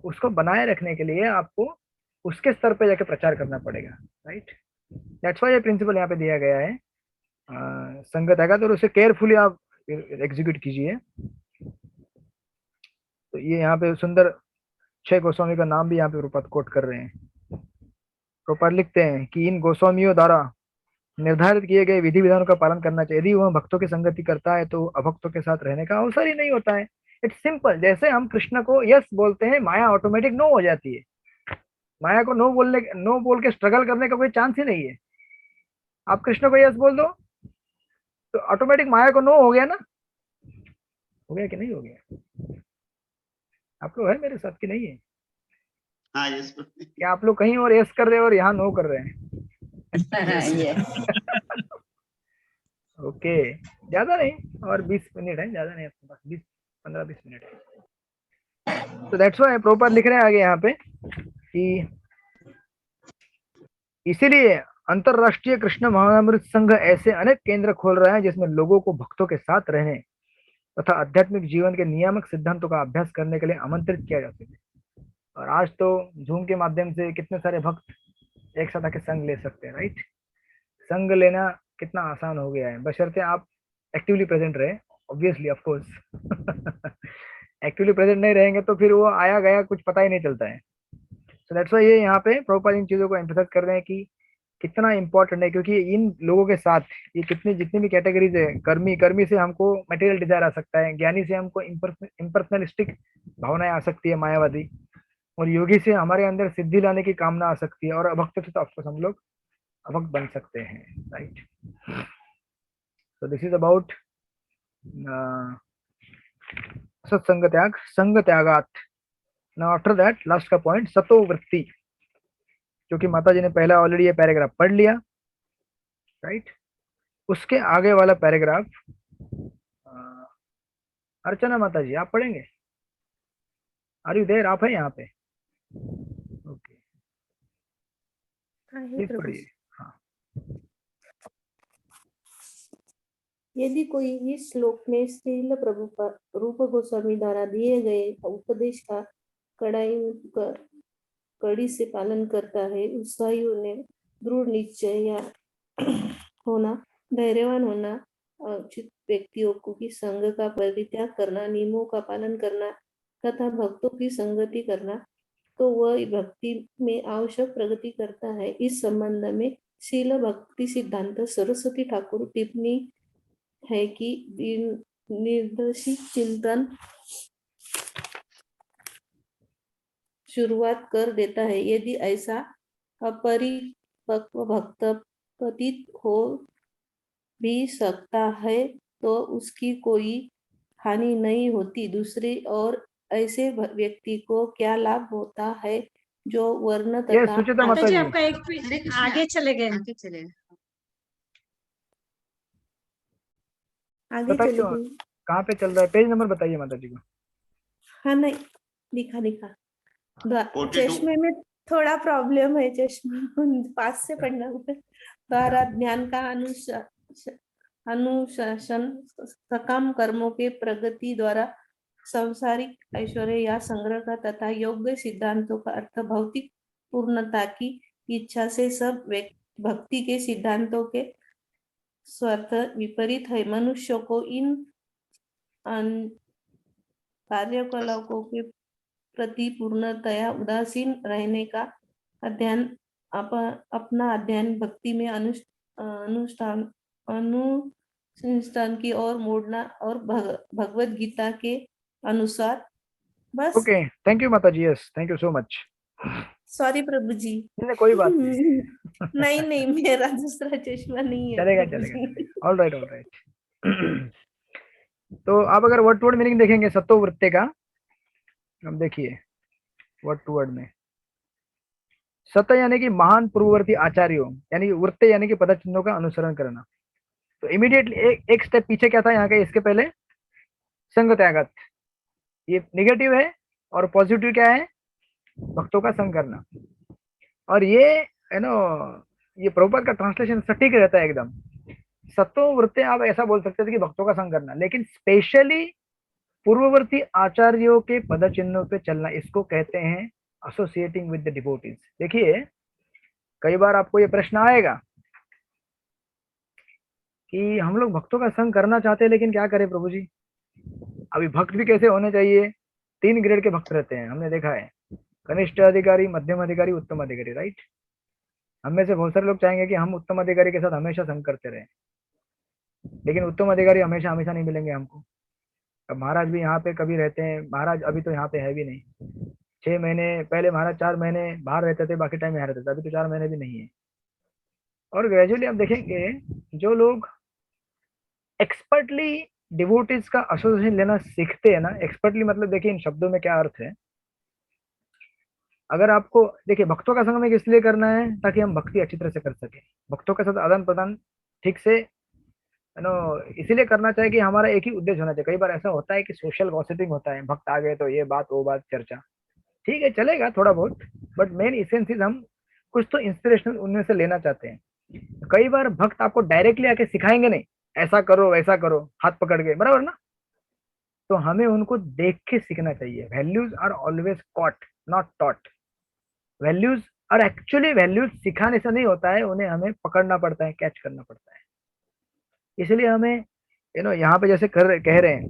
उसको बनाए रखने के लिए आपको उसके स्तर पे जाके प्रचार करना पड़ेगा, राइट। दैट्स व्हाई ये प्रिंसिपल यहाँ पे दिया गया है। संगत आएगा तो उसे केयरफुली आप एग्जीक्यूट कीजिए। तो ये यहाँ पे सुंदर 6 गोस्वामी का नाम भी यहाँ पे प्रभुपाद कोट कर रहे हैं। प्रभुपाद लिखते हैं कि इन गोस्वामियों द्वारा निर्धारित किए गए विधि विधानों का पालन करना चाहिए। यदि वह भक्तों की संगति करता है तो अभक्तों के साथ रहने का अवसर ही नहीं होता है। It's simple. जैसे हम कृष्ण को यस बोलते हैं, माया ऑटोमेटिक नो हो जाती है। माया को नो बोल के स्ट्रगल करने का कोई चांस ही नहीं है। आप कृष्ण को यस बोल दो तो ऑटोमेटिक माया को नो हो गया ना। हो गया कि नहीं हो गया? आप लोग है मेरे साथ कि नहीं है? हाँ, यस। क्या आप लोग कहीं और यस कर रहे हैं और यहाँ नो कर रहे हैं? ओके, ज्यादा नहीं, और 20 मिनट है, ज्यादा नहीं, आपके पास 15-20 मिनट है। तो दैट्स व्हाई प्रभुपाद लिख रहे हैं आगे यहाँ पे कि इसीलिए अंतरराष्ट्रीय कृष्ण महामृत संघ ऐसे अनेक केंद्र खोल रहा है जिसमें लोगों को भक्तों के साथ रहने तथा आध्यात्मिक जीवन के नियामक सिद्धांतों का अभ्यास करने के लिए आमंत्रित किया जा सके। और आज तो जूम के माध्यम से कितने सारे भक्त एक साथ आके संग ले सकते हैं, राइट। संग लेना कितना आसान हो गया है, बशर्ते आप एक्टिवली प्रेजेंट रहे, obviously, of course. Actively present नहीं रहेंगे तो फिर वो आया गया कुछ पता ही नहीं चलता है। सो दैट्स व्हाई ये यहाँ पे प्रभुपाद इन चीजों को एम्फसाइज कर रहे हैं कि कितना इम्पोर्टेंट है, क्योंकि इन लोगों के साथ ये जितनी भी कैटेगरीज है, कर्मी से हमको मटेरियल डिजायर आ सकता है, ज्ञानी से हमको इम्पर्सनलिस्टिक भावनाएं आ सकती है, मायावादी, और योगी से हमारे अंदर सिद्धि लाने की कामना आ सकती है, और अभक्त से तो ऑफकोर्स हम लोग अभक्त बन सकते हैं, right. So this is about सत्संग त्याग, संग त्यागात। नाउ आफ्टर दैट लास्ट का पॉइंट सतो वृत्ति, क्योंकि माता जी ने पहला ऑलरेडी ये पैराग्राफ पढ़ लिया, राइट। उसके आगे वाला पैराग्राफ अर्चना माता जी आप पढ़ेंगे? Are you there? आप हैं यहाँ पे? ओके, प्लीज पढ़िए। हाँ, यदि कोई इस श्लोक में श्रील प्रभुपाद रूप गोस्वामी द्वारा दिए गए उपदेश का कड़ी से पालन करता है, उत्साहियों ने दृढ़ निश्चय या होना, धैर्यवान होना, उचित व्यक्तियों की संग का परित्याग करना, नियमों का पालन करना तथा भक्तों की संगति करना, तो वह भक्ति में आवश्यक प्रगति करता है। इस संबंध में शील भक्ति सिद्धांत सरस्वती ठाकुर टिप्पणी है कि निर्देशित चिंतन शुरुआत कर देता है। यदि ऐसा अपरिपक्व भक्त प्रतीत हो भी सकता है तो उसकी कोई हानि नहीं होती। दूसरी ओर ऐसे व्यक्ति को क्या लाभ होता है जो वर्ण तथा सुचिता माता जी आपका एक आगे चले गए। आगे चले गए। कहाँ पे चल रहा है? पेज नंबर बताइए माता जी को। हाँ नहीं दिखा चश्मे में थोड़ा प्रॉब्लम है, चश्मे पास से पढ़ना द्वारा ज्ञान का अनुशासन सकाम कर्मों के प्रगति द्वारा सांसारिक ऐश्वर्य या संग्रह का तथा योग्य सिद्धांतों का अर्थ भौतिक पूर्णता की इच्छा से सब भक्ति के सिद्धांतों के स्वार्थ विपरीत है। मनुष्य को इन कार्यकलापों के प्रति पूर्णतया उदासीन रहने का अध्ययन अपना अध्ययन भक्ति में अनुष्ठान की ओर मोड़ना और भगवत गीता के अनुसार बस। ओके, थैंक यू माता जी। Yes, thank you so much. Sorry प्रभु जी। नहीं, कोई बात नहीं। नहीं मेरा दूसरा चश्मा नहीं है। चलेगा। All right. तो आप अगर वर्ड टू वर्ड मीनिंग देखेंगे सत्तो वृत्ते का, हम देखिए वर्ड टू वर्ड में सत यानी कि महान पूर्ववर्ती आचार्यों, यानी वृत्ते यानी कि पदचिन्हों का अनुसरण करना। तो इमीडिएटली एक स्टेप पीछे क्या था यहाँ के, इसके पहले संग त्यागत, ये निगेटिव है, और पॉजिटिव क्या है, भक्तों का संग करना। और ये है नो, ये प्रभुपाद का ट्रांसलेशन सटीक रहता है एकदम। सत्तो वृत्ते आप ऐसा बोल सकते थे कि भक्तों का संग करना, लेकिन स्पेशली पूर्ववर्ती आचार्यों के पद चिन्हों पे चलना, इसको कहते हैं एसोसिएटिंग विद द डिवोटीज। देखिए कई बार आपको ये प्रश्न आएगा कि हम लोग भक्तों का संग करना चाहते हैं, लेकिन क्या करें प्रभु जी? अभी भक्त भी कैसे होने चाहिए? 3 ग्रेड के भक्त रहते हैं, हमने देखा है, कनिष्ठ अधिकारी, मध्यम अधिकारी, उत्तम अधिकारी, राइट। हम में से बहुत सारे लोग चाहेंगे कि हम उत्तम अधिकारी के साथ हमेशा संग करते रहें, लेकिन उत्तम अधिकारी हमेशा नहीं मिलेंगे हमको। अब महाराज भी यहाँ पे कभी रहते हैं, महाराज अभी तो यहाँ पे है भी नहीं, 6 महीने पहले महाराज 4 महीने बाहर रहते थे, बाकी टाइम यहाँ रहते थे, अभी तो 4 महीने भी नहीं है। और ग्रेजुअली आप देखेंगे जो लोग एक्सपर्टली डिवोटीज का एसोसिएशन लेना सीखते हैं ना, एक्सपर्टली मतलब देखिए इन शब्दों में क्या अर्थ है। अगर आपको देखिए भक्तों का संग में इसलिए करना है ताकि हम भक्ति अच्छी तरह से कर सके, भक्तों के साथ आदान प्रदान ठीक से इसीलिए करना चाहिए कि हमारा एक ही उद्देश्य होना चाहिए। कई बार ऐसा होता है कि सोशल गॉसिपिंग होता है, भक्त आ गए तो ये बात वो बात चर्चा, ठीक है चलेगा थोड़ा बहुत, बट मेन इसेंस इज हम कुछ तो इंस्पिरेशनल उनमें से लेना चाहते हैं। कई बार भक्त आपको डायरेक्टली आके सिखाएंगे नहीं, ऐसा करो वैसा करो हाथ पकड़ के, बराबर ना। तो हमें उनको देख के सीखना चाहिए। Values are always caught not taught. Values और एक्चुअली वैल्यूज सिखाने से नहीं होता है, उन्हें हमें पकड़ना पड़ता है, कैच करना पड़ता है। इसलिए हमें यहाँ पे जैसे कह रहे हैं,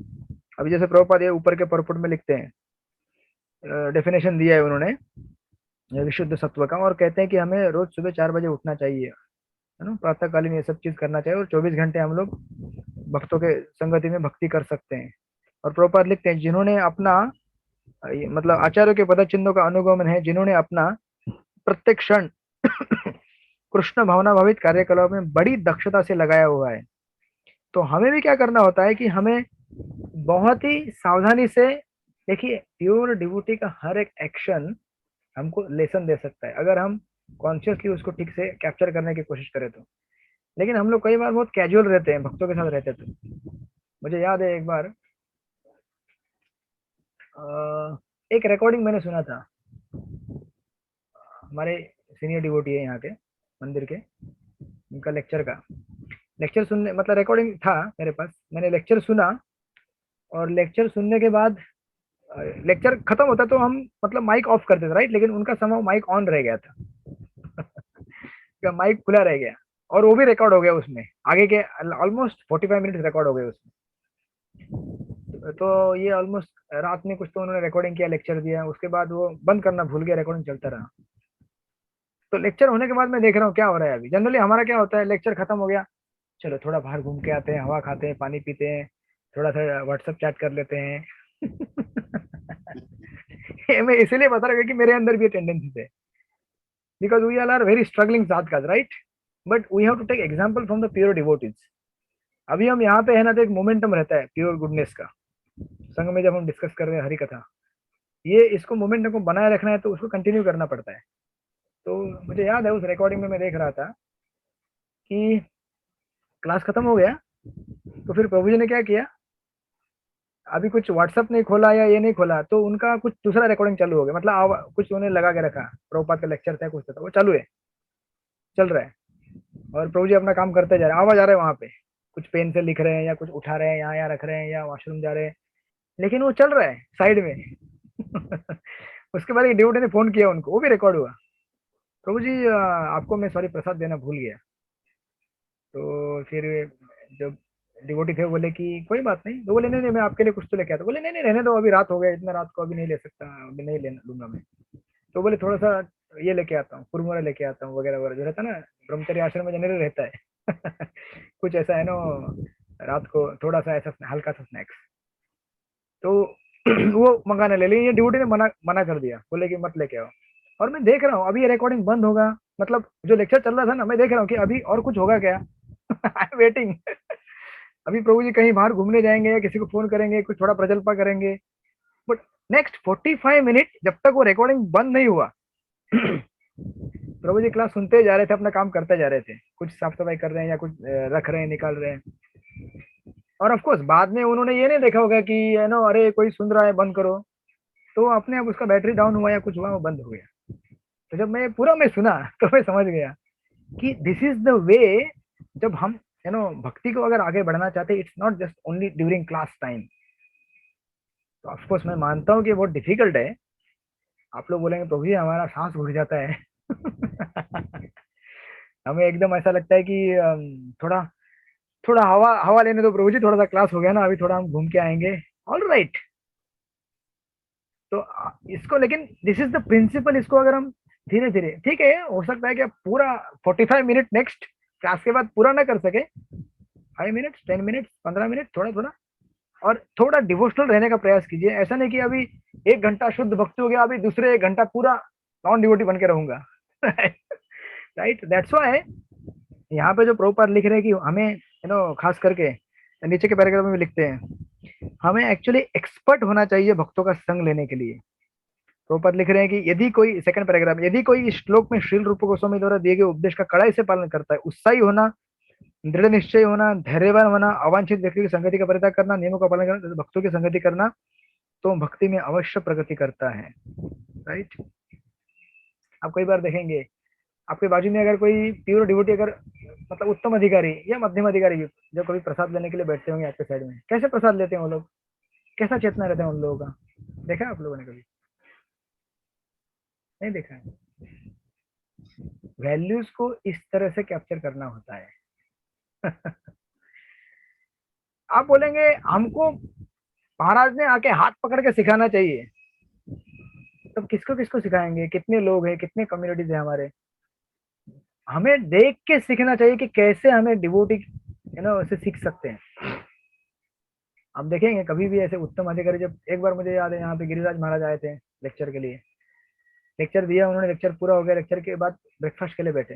अभी जैसे प्रभुपाद ये ऊपर के परपुट में लिखते हैं, डेफिनेशन दिया है उन्होंने विशुद्ध सत्व का, और कहते हैं कि हमें रोज सुबह 4 बजे उठना चाहिए है ना, प्रातःकालीन ये सब चीज करना चाहिए और 24 घंटे हम लोग भक्तों के संगति में भक्ति कर सकते हैं। और प्रभुपाद लिखते हैं जिन्होंने अपना मतलब आचार्यों के पद चिन्हों का अनुगमन है, जिन्होंने अपना प्रत्येक क्षण कृष्ण भावना भावित कार्यकलाप में बड़ी दक्षता से लगाया हुआ है। तो हमें भी क्या करना होता है कि हमें बहुत ही सावधानी से, देखिए प्योर डिवोटी का हर एक एक्शन हमको लेसन दे सकता है अगर हम कॉन्शियसली उसको ठीक से कैप्चर करने की कोशिश करें तो। लेकिन हम लोग कई बार बहुत कैजुअल रहते हैं भक्तों के साथ रहते तो। मुझे याद है एक बार एक रिकॉर्डिंग मैंने सुना था, हमारे सीनियर डिवोटी है यहाँ के मंदिर के, उनका लेक्चर सुनने मतलब रिकॉर्डिंग था मेरे पास, मैंने लेक्चर सुना और लेक्चर सुनने के बाद लेक्चर खत्म होता तो हम मतलब माइक ऑफ करते थे राइट, लेकिन उनका समय माइक ऑन रह गया था माइक खुला रह गया और वो भी रिकॉर्ड हो गया उसमें, आगे के ऑलमोस्ट 45 मिनट रिकॉर्ड हो गए उसमें। तो ये ऑलमोस्ट रात में कुछ तो उन्होंने रिकॉर्डिंग किया, लेक्चर दिया, उसके बाद वो बंद करना भूल गया, रिकॉर्डिंग चलता रहा। तो लेक्चर होने के बाद मैं देख रहा हूँ क्या हो रहा है। अभी जनरली हमारा क्या होता है, लेक्चर खत्म हो गया, चलो थोड़ा बाहर घूम के आते हैं, हवा खाते हैं, पानी पीते हैं, थोड़ा सा व्हाट्सएप चैट कर लेते हैं मैं इसीलिए बता रहा हूँ कि मेरे अंदर भी टेंडेंसी है, because we are very struggling साधकाज right, but we have to take example from the pure devotees. अभी हम यहाँ पे है ना, तो एक मोमेंटम रहता है प्योर गुडनेस का, संघ में जब हम डिस्कस कर रहे हैं हरि कथा, ये इसको मोमेंटम को बनाए रखना है तो उसको कंटिन्यू करना पड़ता है। तो मुझे याद है उस रिकॉर्डिंग में मैं देख रहा था कि क्लास खत्म हो गया तो फिर प्रभु जी ने क्या किया, अभी कुछ व्हाट्सएप नहीं खोला या ये नहीं खोला तो उनका कुछ दूसरा रिकॉर्डिंग चालू हो गया, मतलब कुछ उन्हें लगा के रखा, प्रभुपाद का लेक्चर था कुछ था, वो चालू है, चल रहा है और प्रभु जी अपना काम करते जा रहे हैं, आवाज आ रहा है वहां पे, कुछ पेन से लिख रहे हैं या कुछ उठा रहे हैं, यहाँ रख रहे हैं या वॉशरूम जा रहे हैं, लेकिन वो चल रहा है साइड में उसके बाद एक ड्यूटी ने फोन किया उनको, वो भी रिकॉर्ड हुआ, प्रभु जी आपको मैं सॉरी प्रसाद देना भूल गया। तो फिर जब डिवोटी थे बोले कि कोई बात नहीं, तो बोले नहीं नहीं मैं आपके लिए कुछ तो लेके आता, बोले नहीं नहीं रहने दो, अभी रात हो गया, इतना रात को अभी नहीं ले सकता, अभी नहीं ले लूंगा मैं। तो बोले थोड़ा सा ये लेके आता हूँ, कुरमुरा लेके आता हूँ वगैरह वगैरह, जो रहता है ना ब्रह्मचर्य आश्रम में जनरली रहता है कुछ ऐसा है ना, रात को थोड़ा सा ऐसा हल्का सा स्नैक्स, तो वो मंगाने ले, लेकिन ये ड्यूटी ने मना कर दिया, बोले कि मत लेके आओ। और मैं देख रहा हूँ अभी ये रिकॉर्डिंग बंद होगा, मतलब जो लेक्चर चल रहा था ना, मैं देख रहा हूँ कि अभी और कुछ होगा क्या आई एम वेटिंग अभी प्रभु जी कहीं बाहर घूमने जाएंगे या किसी को फोन करेंगे, कुछ थोड़ा प्रजल्पा करेंगे, बट नेक्स्ट 45 मिनट जब तक वो रिकॉर्डिंग बंद नहीं हुआ प्रभु जी क्लास सुनते जा रहे थे, अपना काम करते जा रहे थे, कुछ साफ सफाई कर रहे हैं या कुछ रख रहे हैं, निकाल रहे हैं। और ऑफ कोर्स बाद में उन्होंने ये नहीं देखा होगा कि है ना अरे कोई सुन रहा है बंद करो, तो अपने आप उसका बैटरी डाउन हुआ या कुछ हुआ, वो बंद हो गया। तो जब मैं सुना तो मैं समझ गया कि दिस इज द वे, जब हम यू नो भक्ति को अगर आगे बढ़ाना चाहते हैं, it's not just only during class time. तो ऑफ कोर्स मैं मानता हूँ कि बहुत डिफिकल्ट है, आप लोग बोलेंगे प्रभु जी हमारा सांस घुट जाता है हमें एकदम ऐसा लगता है कि थोड़ा थोड़ा हवा हवा लेने दो प्रभु जी, थोड़ा सा क्लास हो गया ना, अभी थोड़ा हम घूम के आएंगे, ऑल राइट। तो इसको, लेकिन दिस इज द प्रिंसिपल, इसको अगर हम धीरे धीरे, ठीक है हो सकता है कि आप पूरा 45 मिनट नेक्स्ट क्लास के बाद पूरा ना कर सके, 5 मिनट 10 मिनट 15 मिनट थोड़ा थोड़ा, और थोड़ा डिवोशनल रहने का प्रयास कीजिए। ऐसा नहीं कि अभी 1 घंटा शुद्ध भक्ति हो गया, अभी दूसरे 1 घंटा पूरा नॉन डिवोटी बन के रहूंगा राइट, दैट्स व्हाई यहाँ पे जो प्रभुपाद लिख रहे हैं कि हमें यू नो खास करके नीचे के पैराग्राफ में लिखते हैं, हमें एक्चुअली एक्सपर्ट होना चाहिए भक्तों का संग लेने के लिए। प्रभुपाद लिख रहे हैं कि यदि कोई, सेकंड पैराग्राफ, यदि कोई इस श्लोक में श्रील रूप गोस्वामी द्वारा दिए गए उपदेश का कड़ाई से पालन करता है, उत्साही होना, दृढ़ निश्चय होना, धैर्यवान होना, अवांछित व्यक्ति की संगति का परित्याग करना, नियमों का पालन करना, भक्तों की संगति करना, तो भक्ति में अवश्य प्रगति करता है। राइट, आप कई बार देखेंगे आपके बाजू में अगर कोई प्योर डिवोटी, अगर मतलब उत्तम अधिकारी या मध्यम अधिकारी जो कभी प्रसाद लेने के लिए बैठते होंगे आपके साइड में, कैसे प्रसाद लेते हैं वो लोग, कैसा चेतना रहता है उन लोगों का, देखा है आप लोगों ने कभी? नहीं देखा है। वैल्यूज को इस तरह से कैप्चर करना होता है आप बोलेंगे हमको महाराज ने आके हाथ पकड़ के सिखाना चाहिए, तो किसको किसको सिखाएंगे, कितने लोग हैं, कितने कम्युनिटीज है हमारे, हमें देख के सीखना चाहिए कि कैसे हमें डिवोटी ऐसे सीख सकते हैं। आप देखेंगे कभी भी ऐसे उत्तम अधिकारी, जब एक बार मुझे याद है यहाँ पे गिरिराज महाराज आए थे लेक्चर के लिए, लेक्चर दिया उन्होंने, लेक्चर पूरा हो गया, लेक्चर के बाद ब्रेकफास्ट के लिए बैठे,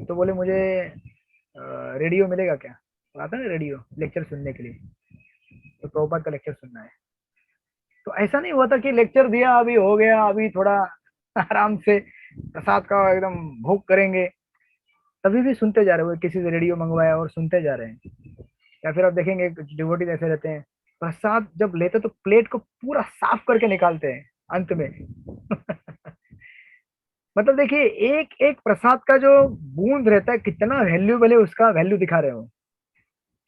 तो बोले मुझे रेडियो मिलेगा क्या, आता है रेडियो लेक्चर सुनने के लिए, तो प्रभुपाद का लेक्चर सुनना है। तो ऐसा नहीं हुआ था कि लेक्चर दिया अभी हो गया, अभी थोड़ा आराम से प्रसाद का एकदम भोग करेंगे, तभी भी सुनते जा रहे हो, किसी से रेडियो मंगवाया और सुनते जा रहे हैं। या फिर आप देखेंगे डिवोटी ऐसे रहते हैं, प्रसाद जब लेते तो प्लेट को पूरा साफ करके निकालते हैं अंत में मतलब देखिए एक एक प्रसाद का जो बूंद रहता है कितना वैल्यूबल है, उसका वैल्यू दिखा रहे हो।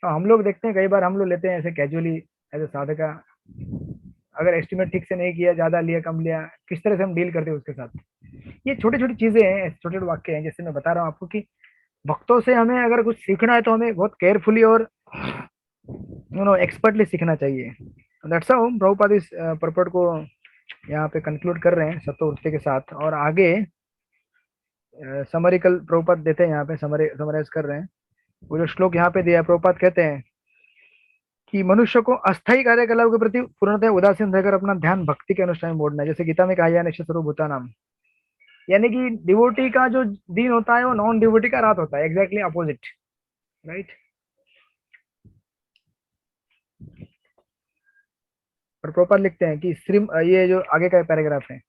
तो हम लोग देखते हैं कई बार हम लोग लेते हैं ऐसे कैजुअली एज ए साधका, अगर एस्टिमेट ठीक से नहीं किया, ज्यादा लिया कम लिया, किस तरह से हम डील करते हैं उसके साथ। ये छोटी छोटी चीजें हैं, छोटे छोटे वाक्य हैं, जैसे मैं बता रहा हूँ आपको कि भक्तों से हमें अगर कुछ सीखना है तो हमें बहुत केयरफुली और एक्सपर्टली सीखना चाहिए। दैट्स हाउ प्रभुपाद इस पर्पट को यहाँ पे कंक्लूड कर रहे हैं सत्ववृत्ति के साथ, और आगे समरिकल प्रभुपाद देते हैं, यहाँ पे समराइज कर रहे हैं। वो जो श्लोक यहाँ पे दिया है, प्रभुपाद कहते हैं कि मनुष्य को अस्थायी कार्यकलाप के प्रति पूर्णतः उदासीन रहकर अपना ध्यान भक्ति के अनुष्ठान में मोड़ना है। जैसे गीता में कहा गया निश्चय सर्वभूता नाम, यानी कि डिवोटी का जो दिन होता है वो नॉन डिवोटी का रात होता है, एग्जैक्टली अपोजिट, राइट। और प्रभुपाद लिखते हैं कि श्री, ये जो आगे का पैराग्राफ है,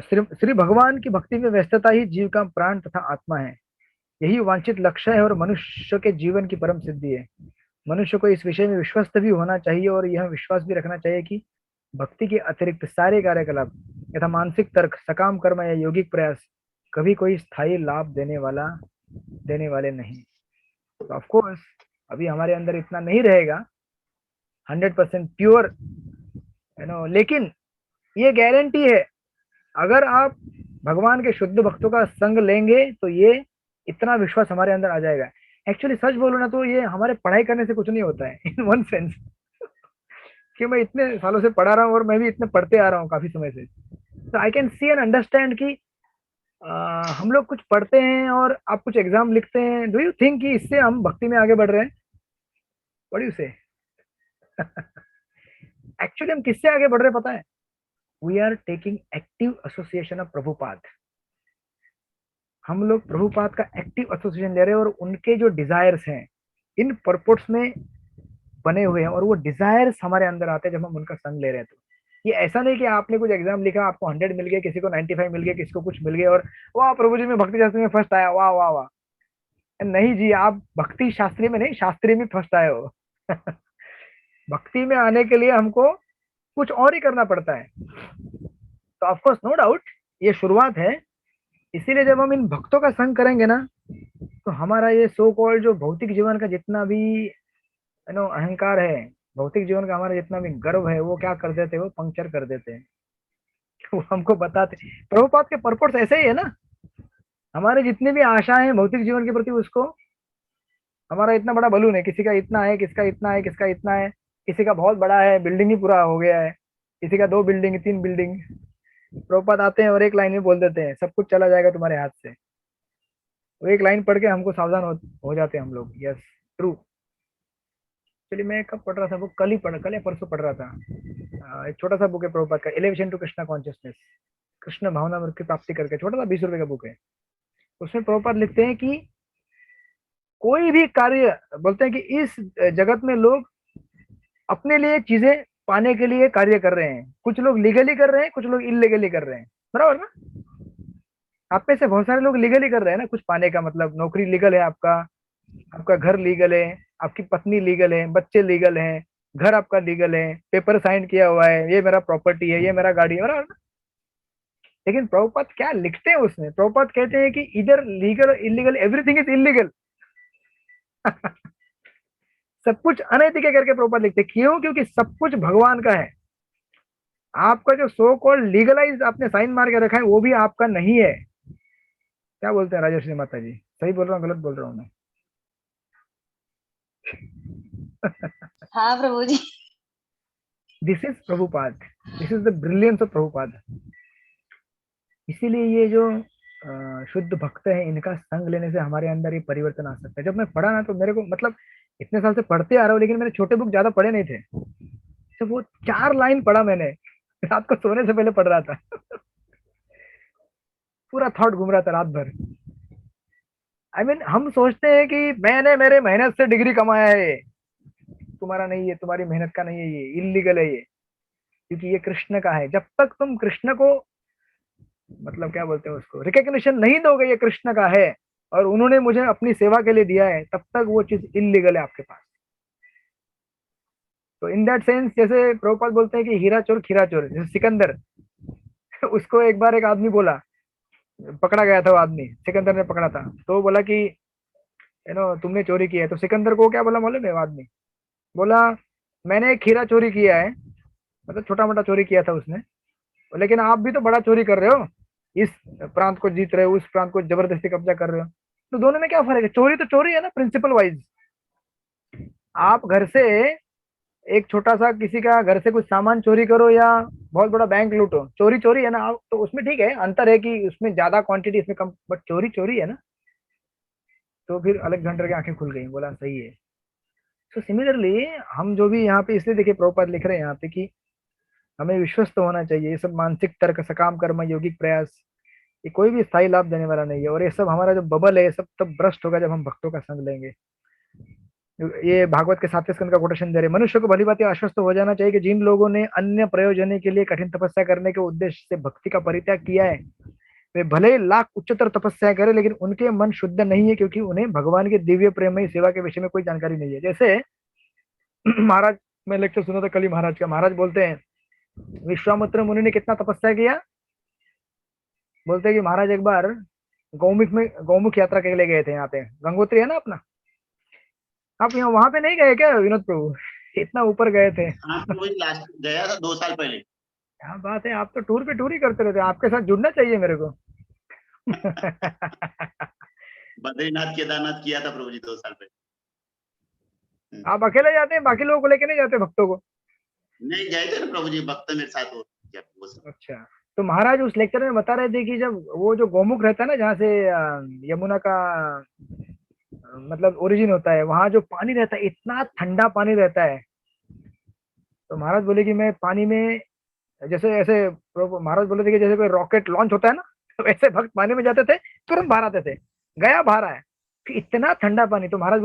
श्री भगवान की भक्ति में व्यस्तता ही जीव का प्राण तथा आत्मा है, यही वांछित लक्ष्य है और मनुष्य के जीवन की परम सिद्धि है। मनुष्य को इस विषय में विश्वस्त भी होना चाहिए और यह विश्वास भी रखना चाहिए कि भक्ति के अतिरिक्त सारे कार्यकलाप यथा मानसिक तर्क, सकाम कर्म या यौगिक प्रयास कभी कोई स्थायी लाभ देने वाले नहीं। तो ऑफ कोर्स अभी हमारे अंदर इतना नहीं रहेगा 100% प्योर, लेकिन ये गारंटी है अगर आप भगवान के शुद्ध भक्तों का संग लेंगे तो ये इतना विश्वास हमारे अंदर आ जाएगा। एक्चुअली सच बोलो ना तो ये हमारे पढ़ाई करने से कुछ नहीं होता है, इन वन सेंस कि मैं इतने सालों से पढ़ा रहा हूँ और मैं भी इतने पढ़ते आ रहा हूँ काफी समय से, तो I can see and understand कि हम लोग कुछ पढ़ते हैं और आप कुछ एग्जाम लिखते हैं, डू यू थिंक कि इससे हम भक्ति में आगे बढ़ रहे हैं? What do you say? Actually हम किससे आगे बढ़ रहे हैं पता है? We are taking active association of Prabhupada. हम लोग प्रभुपाद का एक्टिव एसोसिएशन ले रहे हैं और उनके जो डिजायर्स हैं इन पर्पट्स में बने हुए हैं, और वो डिजायर्स हमारे अंदर आते हैं जब हम उनका संग ले रहे हैं। तो ये ऐसा नहीं कि आपने कुछ एग्जाम लिखा, आपको 100 मिल गया, किसी को 95 मिल गया, किसी को कुछ मिल गया और वाह प्रभु जी में भक्ति शास्त्री में फर्स्ट आया, वाह वाह वाह। नहीं जी, आप भक्ति शास्त्री में नहीं, शास्त्री में फर्स्ट आए हो। भक्ति में आने के लिए हमको कुछ और ही करना पड़ता है। तो ऑफकोर्स नो डाउट ये शुरुआत है, इसीलिए जब हम इन भक्तों का संग करेंगे ना तो हमारा ये सो कॉल्ड जो भौतिक जीवन का जितना भी अहंकार है, भौतिक जीवन का हमारा जितना भी गर्व है, वो क्या कर देते हैं, वो पंक्चर कर देते हैं। वो हमको बताते, प्रभुपाद के पर्पस ऐसे ही है ना, हमारे जितनी भी आशाएं हैं भौतिक जीवन के प्रति, उसको हमारा इतना बड़ा बलून है, किसी का इतना है, किसका इतना है, किसका इतना है, किसी का बहुत बड़ा है, बिल्डिंग ही पूरा हो गया है, किसी का 2 बिल्डिंग 3 बिल्डिंग। प्रभुपाद आते हैं और एक लाइन में बोल देते हैं सब कुछ चला जाएगा तुम्हारे हाथ से। वो एक लाइन पढ़ के हमको सावधान हो जाते हैं हम लोग। Yes true. चलिए मैं कब पढ़ रहा था बुक, कल या परसों पढ़ रहा था। एक छोटा सा बुक है प्रभुपाद का, elevation to Krishna consciousness, Krishna भावना की प्राप्ति करके, छोटा सा 20 रुपए का बुक है। उसमें प्रभुपाद लिखते हैं कि कोई भी कार्य, बोलते हैं कि इस जगत में लोग अपने लिए चीजें पाने के लिए कार्य कर रहे हैं, कुछ लोग लीगली कर रहे हैं, कुछ लोग इलीगली कर रहे हैं, बराबर ना? आप में से बहुत सारे लोग लीगली कर रहे हैं ना, कुछ पाने का मतलब नौकरी लीगल है, आपका घर लीगल है, आपकी पत्नी लीगल है, बच्चे लीगल हैं, घर आपका लीगल है, पेपर साइन किया हुआ है, ये मेरा प्रॉपर्टी है, ये मेरा गाड़ी है, बराबर ना? लेकिन प्रभुपाद क्या लिखते हैं उसमें? प्रभुपाद कहते हैं कि इधर legal illegal everything is illegal. सब कुछ अनैतिक है करके प्रभुपाद लिखते। क्यों? क्योंकि सब कुछ भगवान का है। आपका जो सो कॉल्ड लीगलाइज आपने साइन मार के रखा है वो भी आपका नहीं है। क्या बोलते हैं राजश्री माता जी? सही बोल रहा हूँ, गलत बोल रहा हूँ मैं? हाँ प्रभु जी। This is Prabhupada, this is the brilliance of Prabhupada. इसीलिए ये जो शुद्ध भक्त हैं, इनका संग लेने से हमारे अंदर ये परिवर्तन आ सकता है। जब मैं पढ़ा ना तो मेरे को मतलब इतने साल से पढ़ते आ रहा हूँ, लेकिन मैंने छोटे बुक ज्यादा पढ़े नहीं थे। तो वो 4 लाइन पढ़ा मैंने, रात को सोने से पहले पढ़ रहा था। पूरा थॉट घूम रहा था रात भर। I mean, हम सोचते हैं कि मैंने मेरे मेहनत से डिग्री कमाया है, तुम्हारा नहीं है, तुम्हारी मेहनत का नहीं है, ये इलीगल है ये, क्योंकि ये कृष्ण का है। जब तक तुम कृष्ण को मतलब क्या बोलते हैं उसको रिकग्निशन नहीं दोगे ये कृष्ण का है और उन्होंने मुझे अपनी सेवा के लिए दिया है, तब तक वो चीज इलीगल है आपके पास। तो इन दैट सेंस जैसे प्रभुपाद बोलते हैं कि हीरा चोर खीरा चोर, जैसे सिकंदर उसको एक बार एक आदमी बोला, पकड़ा गया था वो आदमी, सिकंदर ने पकड़ा था, तो वो बोला कि तुमने चोरी किया है। तो सिकंदर को क्या बोला मालूम है? वो आदमी बोला मैंने एक खीरा चोरी किया है, मतलब छोटा मोटा चोरी किया था उसने, लेकिन आप भी तो बड़ा चोरी कर रहे हो, इस प्रांत को जीत रहे हो, उस प्रांत को जबरदस्ती कब्जा कर रहे हो, तो दोनों में क्या फर्क है? चोरी तो चोरी है ना, प्रिंसिपल वाइज। आप घर से एक छोटा सा किसी का घर से कुछ सामान चोरी करो या बहुत बड़ा बैंक लूटो, चोरी चोरी है ना। आप तो उसमें ठीक है, अंतर है कि उसमें ज्यादा क्वांटिटी, इसमें कम, बट चोरी चोरी है ना। तो फिर अलेक्जेंडर की आंखें खुल गई, बोला सही है। तो सिमिलरली हम जो भी यहाँ पे, इसलिए देखिए प्रभुपाद लिख रहे हैं यहाँ पे कि हमें विश्वस्त होना चाहिए। ये सब मानसिक तर्क, सकाम कर्म, यौगिक प्रयास, ये कोई भी स्थायी लाभ देने वाला नहीं है। और ये सब हमारा जो बबल है, ये सब तब भ्रष्ट होगा जब हम भक्तों का संग लेंगे। ये भागवत के 7वें स्कंद का कोटेशन दे रहे, मनुष्य को भली बात आश्वस्त हो जाना चाहिए कि जिन लोगों ने अन्य प्रयोजन के लिए कठिन तपस्या करने के उद्देश्य से भक्ति का परित्याग किया है, वे भले लाख उच्चतर तपस्या करें, लेकिन उनके मन शुद्ध नहीं है, क्योंकि उन्हें भगवान के दिव्य प्रेममयी सेवा के विषय में कोई जानकारी नहीं है। जैसे महाराज, मैं लेक्चर सुना था कल ही महाराज का, महाराज बोलते हैं विश्वामित्र मुनि ने कितना तपस्या किया। बोलते हैं कि महाराज एक बार गौमुख यात्रा के लिए गए थे। यहाँ पे गंगोत्री है ना अपना, आप यहाँ वहां पे नहीं गए क्या विनोद प्रभु? इतना ऊपर गए थे। हाँ तो वही लास्ट गया था 2 साल पहले। क्या बात है, आप तो टूर पे टूर ही करते रहते, आपके साथ जुड़ना चाहिए मेरे को। बद्रीनाथ केदारनाथ किया था प्रभु जी 2 साल पहले। आप अकेले जाते हैं, बाकी लोगों को लेके नहीं जाते भक्तों को? नहीं गए थे ना प्रभु जी, भक्त मेरे साथ हो। अच्छा, तो महाराज उस लेक्चर में बता रहे थे कि जब वो जो गौमुख रहता है ना, जहाँ से यमुना का मतलब ओरिजिन होता है, वहां जो पानी रहता है, इतना ठंडा पानी रहता है। तो महाराज बोले कि मैं पानी में जैसे ऐसे, महाराज बोले थे कि जैसे कोई रॉकेट लॉन्च होता है ना, तो ऐसे भक्त पानी में जाते थे, तुरंत बाहर आते थे, गया बाहर आया, कि इतना ठंडा पानी। तो महाराज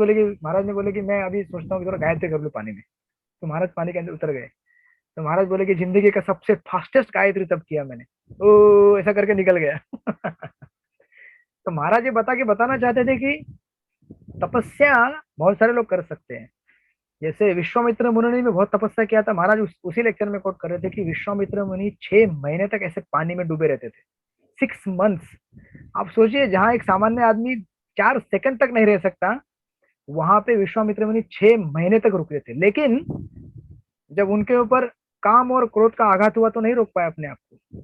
ने बोले कि मैं अभी सोचता हूँ कि थोड़ा गायत्री कर लूँ पानी में। तो महाराज पानी के अंदर उतर गए। तो महाराज बोले कि जिंदगी का सबसे फास्टेस्ट गायत्री तब किया मैंने, ओ ऐसा करके निकल गया। तो महाराज ये बताना चाहते थे कि तपस्या बहुत सारे लोग कर सकते हैं। जैसे विश्वामित्र मुनि ने बहुत तपस्या किया था। महाराज उसी लेक्चर में कोट कर रहे थे कि विश्वामित्र मुनि 6 महीने तक ऐसे पानी में डूबे रहते थे, 6 months। आप सोचिए, जहां एक सामान्य आदमी 4 सेकंड तक नहीं रह सकता, वहां पे विश्वामित्र मुनि 6 महीने तक रुके थे। लेकिन जब उनके ऊपर काम और क्रोध का आघात हुआ तो नहीं रोक पाए अपने आप को।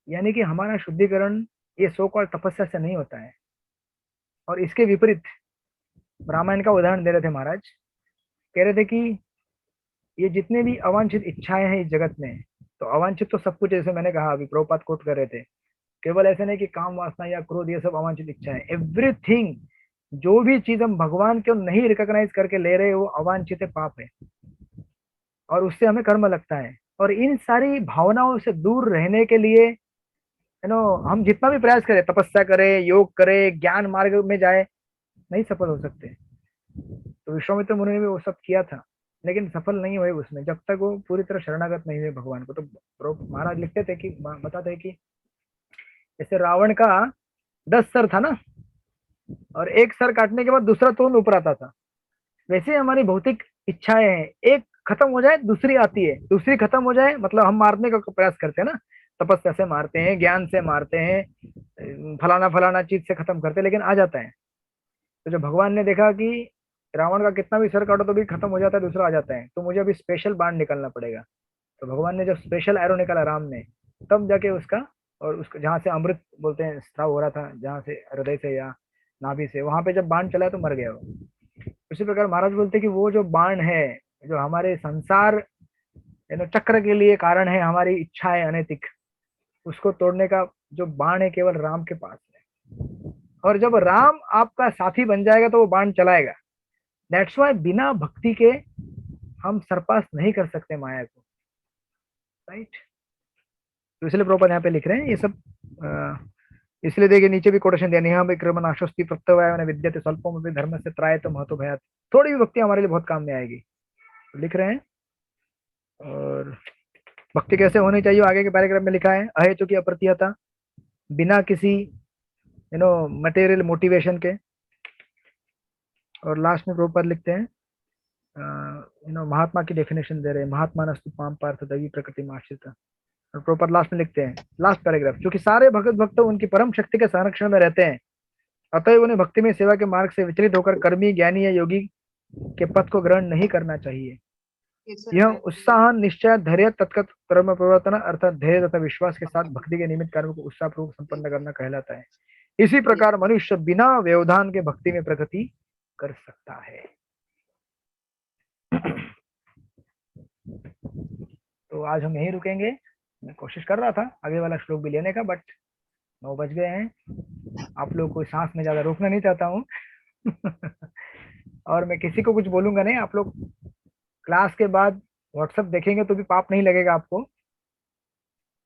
यानी कि हमारा शुद्धिकरण ये सो कॉल्ड तपस्या से नहीं होता है। और इसके विपरीत रामायण का उदाहरण दे रहे थे महाराज, कह रहे थे कि ये जितने भी अवांछित इच्छाएं हैं इस जगत में, तो अवांछित तो सब कुछ, जैसे मैंने कहा अभी प्रभुपाद कोट कर रहे थे, केवल ऐसे नहीं कि काम वासना या क्रोध, ये सब अवांछित इच्छाएं, एवरीथिंग, जो भी चीज हम भगवान को नहीं रिकॉग्नाइज करके ले रहे, वो अवांछित पाप है और उससे हमें कर्म लगता है। और इन सारी भावनाओं से दूर रहने के लिए हम जितना भी प्रयास करें, तपस्या करें, योग करें, ज्ञान मार्ग में जाए, नहीं सफल हो सकते। तो विश्वामित्र मुनि ने भी वो सब किया था, लेकिन सफल नहीं हुए उसमें, जब तक वो पूरी तरह शरणागत नहीं हुए भगवान को। तो महाराज लिखते थे कि, बताते हैं कि जैसे रावण का 10 सर था ना, और एक सर काटने के बाद दूसरा तोड़ ऊपर आता था, वैसे हमारी भौतिक इच्छाएं हैं, एक खत्म हो जाए दूसरी आती है, दूसरी खत्म हो जाए, मतलब हम मारने का प्रयास करते हैं ना, तपस्या से मारते हैं, ज्ञान से मारते हैं, फलाना चीज से खत्म करते हैं, लेकिन आ जाता है। तो जब भगवान ने देखा कि रावण का कितना भी सर काटो तो भी खत्म हो जाता है, दूसरा आ जाता है, तो मुझे अभी स्पेशल बाण निकालना पड़ेगा। तो भगवान ने जब स्पेशल एरो निकाला राम ने, तब जाके उसका, और उसका जहाँ से अमृत बोलते हैं स्राव हो रहा था, जहाँ से हृदय से या नाभि से, वहां पे जब बाण चला तो मर गया वो। उसी प्रकार महाराज बोलते कि वो जो बाण है, जो हमारे संसार चक्र के लिए कारण है, हमारी इच्छा है अनैतिक, उसको तोड़ने का जो बाण है केवल राम के पास है, और जब राम आपका साथी बन जाएगा तो वो बाण चलाएगा। दैट्स वाई बिना भक्ति के हम सरपास नहीं कर सकते माया को, राइट। तो इसलिए प्रभुपाद यहाँ पे लिख रहे हैं ये सब। इसलिए देखिए नीचे भी कोटेशन दिया, निहा विक्रमण आश्वस्ति प्रत्यवाय विद्यते स्वल्पम अपि धर्म से त्राय तो महतो भयात। थोड़ी भी भक्ति हमारे लिए बहुत काम में आएगी, तो लिख रहे हैं। और भक्ति कैसे होनी चाहिए आगे के पैराग्राफ में लिखा है, अहेतु की अप्रतिहता, बिना किसी मटेरियल मोटिवेशन के। और लास्ट में प्रभुपाद लिखते हैं महात्मा की डेफिनेशन दे रहे हैं, महात्मा नस्तु पाम पार्थ दैवी प्रकृति माश्रित। और प्रभुपाद लास्ट में लिखते हैं, लास्ट पैराग्राफ, क्योंकि सारे भक्त उनकी परम शक्ति के संरक्षण में रहते हैं, अतएव उन्हें भक्ति में सेवा के मार्ग से विचलित होकर कर्मी ज्ञानी या योगी के पथ को ग्रहण नहीं करना चाहिए। यह उत्साह निश्चय धैर्य तत्कत कर्म प्रवर्तन अर्थात धैर्य तथा विश्वास के साथ भक्ति के निमित्त कार्यों को उत्साहपूर्वक संपन्न करना कहलाता है। इसी प्रकार मनुष्य बिना व्यवधान के भक्ति में प्रगति कर सकता है। तो आज हम यहीं रुकेंगे। मैं कोशिश कर रहा था आगे वाला श्लोक भी लेने का, बट 9 बज गए हैं। आप लोग को सांस में ज्यादा रोकना नहीं चाहता हूँ और मैं किसी को कुछ बोलूंगा नहीं। आप लोग क्लास के बाद व्हाट्सएप देखेंगे तो भी पाप नहीं लगेगा आपको,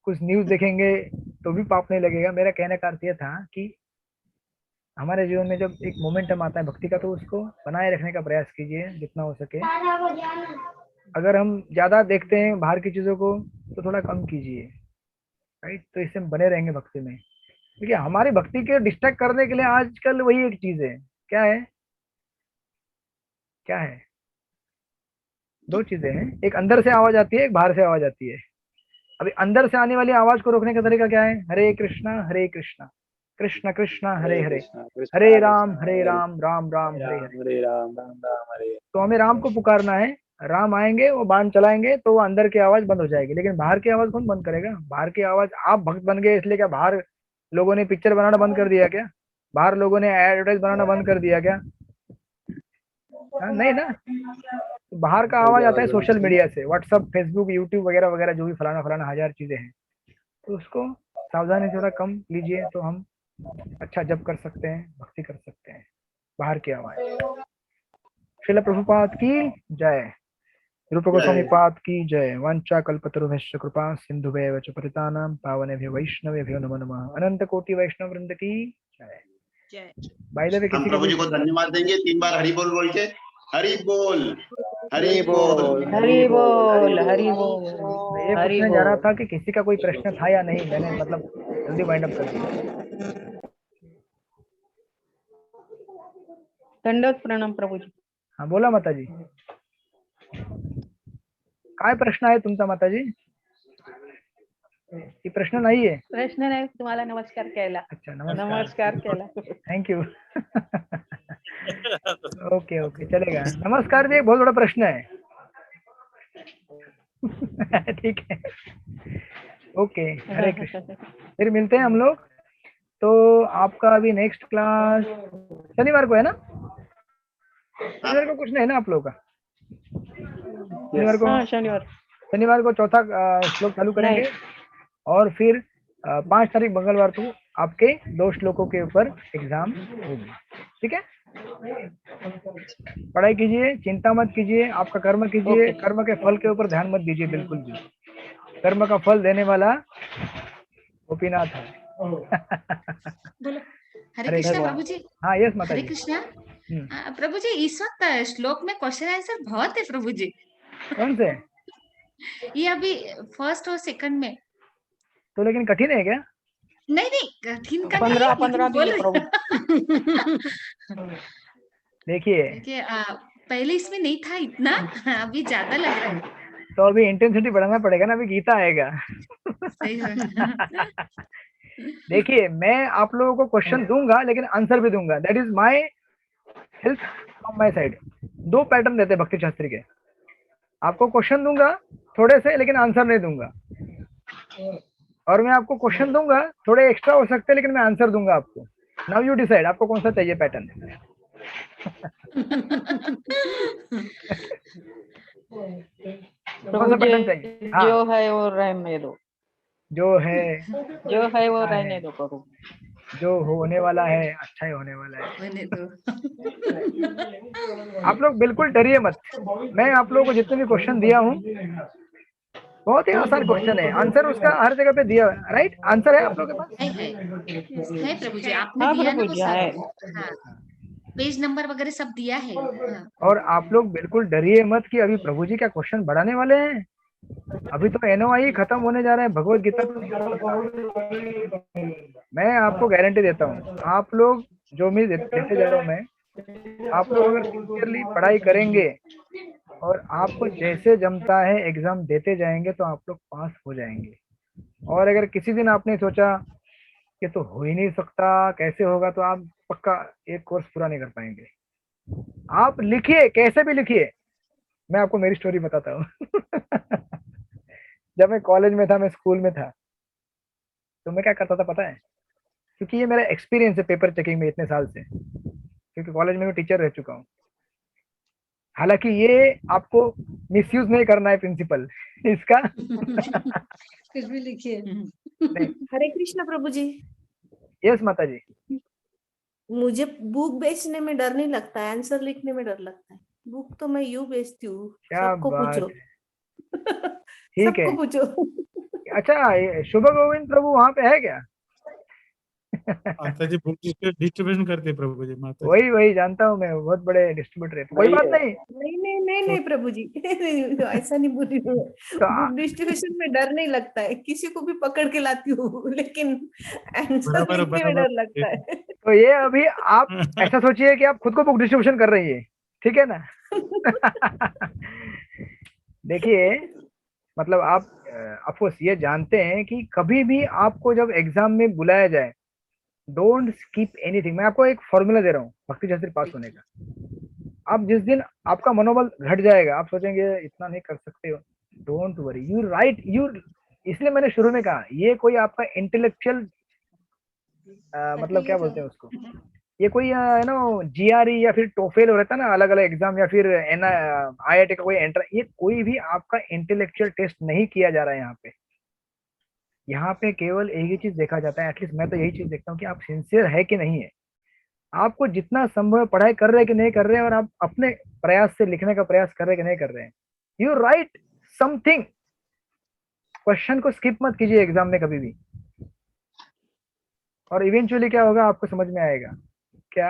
कुछ न्यूज देखेंगे तो भी पाप नहीं लगेगा। मेरा कहने का अर्थ यह था कि हमारे जीवन में जब एक मोमेंटम आता है भक्ति का, तो उसको बनाए रखने का प्रयास कीजिए जितना हो सके। अगर हम ज्यादा देखते हैं बाहर की चीजों को तो थोड़ा कम कीजिए, राइट। तो इससे हम बने रहेंगे भक्ति में। देखिए हमारी भक्ति के डिस्ट्रैक्ट करने के लिए आजकल वही एक चीज है, क्या है, क्या है, 2 चीजें हैं, एक अंदर से आवाज आती है, एक बाहर से आवाज आती है। अभी अंदर से आने वाली आवाज को रोकने का तरीका क्या है, हरे कृष्णा कृष्ण कृष्ण हरे हरे, हरे राम राम राम हरे हरे। तो हमें राम को पुकारना है, राम आएंगे वो बाण चलाएंगे तो वो अंदर की आवाज बंद हो जाएगी। लेकिन बाहर की आवाज कौन बंद करेगा? बाहर की आवाज, आप भक्त बन गए इसलिए क्या बाहर लोगों ने पिक्चर बनाना बंद कर दिया क्या? बाहर लोगों ने एडवर्टाइज बनाना बंद कर दिया क्या? नहीं ना। तो बाहर का आवाज आता है सोशल मीडिया से, व्हाट्सएप, फेसबुक, यूट्यूब वगैरह वगैरह, जो भी फलाना 1000 चीजें हैं। तो उसको सावधानी थोड़ा कम लीजिए तो हम अच्छा जप कर सकते हैं, भक्ति कर सकते हैं। बाहर की आवाज। श्रील प्रभुपाद की जय, रूप गोस्वामी पाद की जय। वांछा कल्पतरुभ्यश्च कृपा सिंधुभ्येव च पतितानां पावनेभ्यो वैष्णवेभ्यो नमो नमः। अनंत कोटि वैष्णव वृंद की जय। बाय द वे हम प्रभु जी को धन्यवाद देंगे 3 बार हरि बोल बोल के। हरि बोल, हरि बोल, हरि बोल, हरि बोल। ये पूछने जा रहा था कि किसी का कोई प्रश्न था या नहीं, मैंने मतलब जल्दी वाइंड अप कर दिया। दंडवत प्रणाम प्रभुजी। हाँ बोला माताजी, काय प्रश्न आहे तुमचा माताजी? ही प्रश्न नाही आहे? प्रश्न नाही, तुम्हाला नमस्कार केला। अच्छा नमस्कार केला, थैंक यू ओके ओके चलेगा। नमस्कार भी एक बहुत बड़ा प्रश्न है ठीक है, ओके। हरे कृष्ण, फिर मिलते हैं हम लोग। तो आपका अभी नेक्स्ट क्लास शनिवार को है ना? शनिवार को कुछ नहीं है ना आप लोग का? शनिवार को चौथा श्लोक चालू करेंगे और फिर 5 तारीख मंगलवार को आपके 2 श्लोकों के ऊपर एग्जाम होगी। ठीक है, पढ़ाई कीजिए, चिंता मत कीजिए, आपका कर्म कीजिए, कर्म के फल के ऊपर ध्यान मत दीजिए बिल्कुल भी। कर्म का फल देने वाला गोपीनाथ है हरे कृष्णा प्रभु जी। हाँ यस माता हरे कृष्णा प्रभु जी। इस वक्त श्लोक में क्वेश्चन आंसर बहुत है प्रभु जी। कौन से? ये अभी फर्स्ट और सेकंड में। तो लेकिन कठिन है क्या? नहीं कठिन का 15 प्रभु। देखिए पहले इसमें नहीं था इतना, अभी ज्यादा लग रहा है। तो अभी इंटेंसिटी बढ़ाना पड़ेगा ना, अभी गीता आएगा सही है देखिए मैं आप लोगों को क्वेश्चन दूंगा लेकिन आंसर भी दूंगा, that is my help from my side. 2 pattern देते हैं भक्ति शास्त्री के, आपको क्वेश्चन दूंगा थोड़े से लेकिन आंसर नहीं दूंगा, और मैं आपको क्वेश्चन दूंगा थोड़े एक्स्ट्रा हो सकते हैं लेकिन मैं आंसर दूंगा आपको। नाउ यू डिसाइड आपको कौन सा चाहिए पैटर्न जो है वो रहने दो। जो है वो अच्छा रहने है, दो प्रभु। जो होने वाला है अच्छा ही होने वाला है। होने दो। आप लोग बिल्कुल डरिए मत। मैं आप लोगों को जितने भी क्वेश्चन दिया हूँ बहुत ही आसान क्वेश्चन है, आंसर उसका हर जगह पे दिया है, राइट? आंसर है आप लोगों के पास? है प्रभु जी, आपने हाँ दिया ना प्रभु वो जी, सब। है। हाँ, पेज नंबर वगैरह सब दिया है। हाँ। और आप लोग बिल्कुल डरिए मत कि अभी प्रभु जी क्या क्वेश्चन बढ़ाने वाले हैं। अभी तो एनओआई खत्म होने जा रहा है, भगवत गीता मैं आपको गारंटी देता हूँ। आप लोग जो मैं देते जा रहा हूँ मैं, आप लोग अगर सिंसियरली पढ़ाई करेंगे और आपको जैसे जमता है एग्जाम देते जाएंगे तो आप लोग पास हो जाएंगे। और अगर किसी दिन आपने सोचा कि तो हो ही नहीं सकता, कैसे होगा, तो आप पक्का एक कोर्स पूरा नहीं कर पाएंगे। आप लिखिए, कैसे भी लिखिए। मैं आपको मेरी स्टोरी बताता हूँ। जब मैं कॉलेज में था, मैं स्कूल में था, तो मैं क्या करता था पता है? क्योंकि ये मेरा एक्सपीरियंस है पेपर चेकिंग में इतने साल से, क्योंकि कॉलेज में मैं टीचर रह चुका हूँ। हालांकि ये आपको मिसयूज नहीं करना है प्रिंसिपल इसका। कुछ भी लिखिए। नहीं, हरे कृष्ण प्रभु जी। यस माता जी। मुझे बुक बेचने में डर नहीं लगता है, आंसर लिखने में डर लगता है। बुक तो मैं यूं बेचती हूँ, क्या सबको बात पूछो। है, ठीक है। सबको पूछो। अच्छा, ये शुभ गोविंद प्रभु वहां पे है क्या? माता जी बुक डिस्ट्रीब्यूशन करते हैं प्रभु जी, माता जी। वही जानता हूँ मैं, बहुत बड़े डिस्ट्रीब्यूटर है। कोई बात नहीं। नहीं प्रभु जी। ऐसा नहीं बोली हूँ। तो बुक डिस्ट्रीब्यूशन में डर नहीं लगता है, किसी को भी पकड़ के लाती हूँ, लेकिन आंसर बराबर लिखने में बराबर। डर लगता है। तो ये अभी आप ऐसा सोचिए कि आप खुद को बुक डिस्ट्रीब्यूशन कर रही है, ठीक है ना? देखिए, मतलब आप अफकोर्स ये जानते हैं कि कभी भी आपको जब एग्जाम में बुलाया जाए, डोंट स्किप एनीथिंग। मैं आपको एक फॉर्मूला दे रहा हूँ भक्ति शास्त्री पास होने का। आप जिस दिन आपका मनोबल घट जाएगा, आप सोचेंगे इतना नहीं कर सकते हो, don't worry, you right you. इसलिए मैंने शुरू में कहा ये कोई आपका इंटेलेक्चुअल मतलब क्या बोलते हैं उसको, ये कोई जीआरई या फिर टोफेल रहता है ना, अलग अलग एग्जाम, या फिर आईआईटी का कोई एंट्रेंस, ये कोई भी आपका इंटेलेक्चुअल टेस्ट नहीं किया जा रहा है यहाँ पे। यहाँ पे केवल एक ही चीज देखा जाता है, एटलीस्ट मैं तो यही चीज देखता हूँ कि आप सिंसियर है कि नहीं है। आपको जितना संभव पढ़ाई कर रहे हैं कि नहीं कर रहे हैं, और आप अपने प्रयास से लिखने का प्रयास कर रहे हैं कि नहीं कर रहे हैं। यू राइट समथिंग, क्वेश्चन को स्किप मत कीजिए एग्जाम में कभी भी, और इवेंचुअली क्या होगा आपको समझ में आएगा क्या।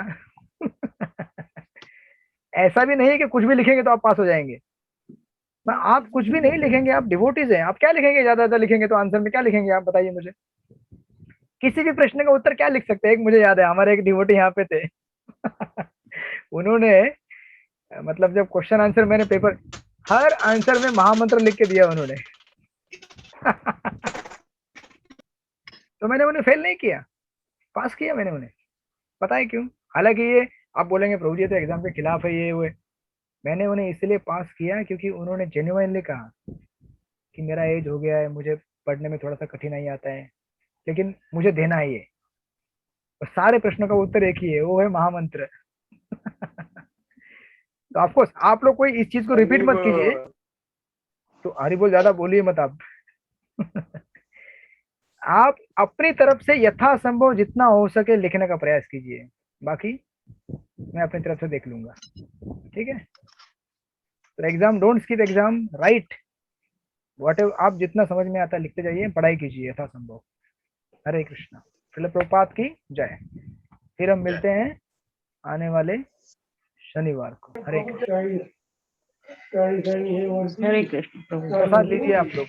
ऐसा भी नहीं है कि कुछ भी लिखेंगे तो आप पास हो जाएंगे। आप कुछ भी नहीं लिखेंगे, आप डिवोटीज हैं, आप क्या लिखेंगे? ज्यादा लिखेंगे तो आंसर में क्या लिखेंगे आप बताइए मुझे? किसी भी प्रश्न का उत्तर क्या लिख सकते हैं? एक मुझे याद है, हमारे एक डिवोटी यहाँ पे थे। उन्होंने मतलब जब क्वेश्चन आंसर मैंने पेपर, हर आंसर में महामंत्र लिख के दिया उन्होंने। तो मैंने उन्हें फेल नहीं किया, पास किया मैंने उन्हें। पता है क्यों? हालांकि ये आप बोलेंगे प्रभु जी तो एग्जाम के खिलाफ है ये हुए, मैंने उन्हें इसलिए पास किया क्योंकि उन्होंने जेन्युइनली कहा कि मेरा एज हो गया है, मुझे पढ़ने में थोड़ा सा कठिनाई आता है, लेकिन मुझे देना है ये। और सारे प्रश्नों का उत्तर एक ही है, वो है महामंत्र। तो ऑफकोर्स आप लोग कोई इस चीज को रिपीट मत कीजिए। तो हरि बोल ज्यादा बोलिए मत आप। आप अपनी तरफ से यथासंभव जितना हो सके लिखने का प्रयास कीजिए, बाकी मैं अपनी तरफ से देख लूंगा, ठीक है? तो exam, don't skip exam, right what ever, आप जितना समझ में आता है लिखते जाइए, पढ़ाई कीजिए यथासंभव। हरे कृष्णा। श्रील प्रभुपाद की जय। फिर हम मिलते हैं आने वाले शनिवार को। हरे कृष्ण। हरे कृष्ण प्रभु। प्रसाद लीजिए आप लोग।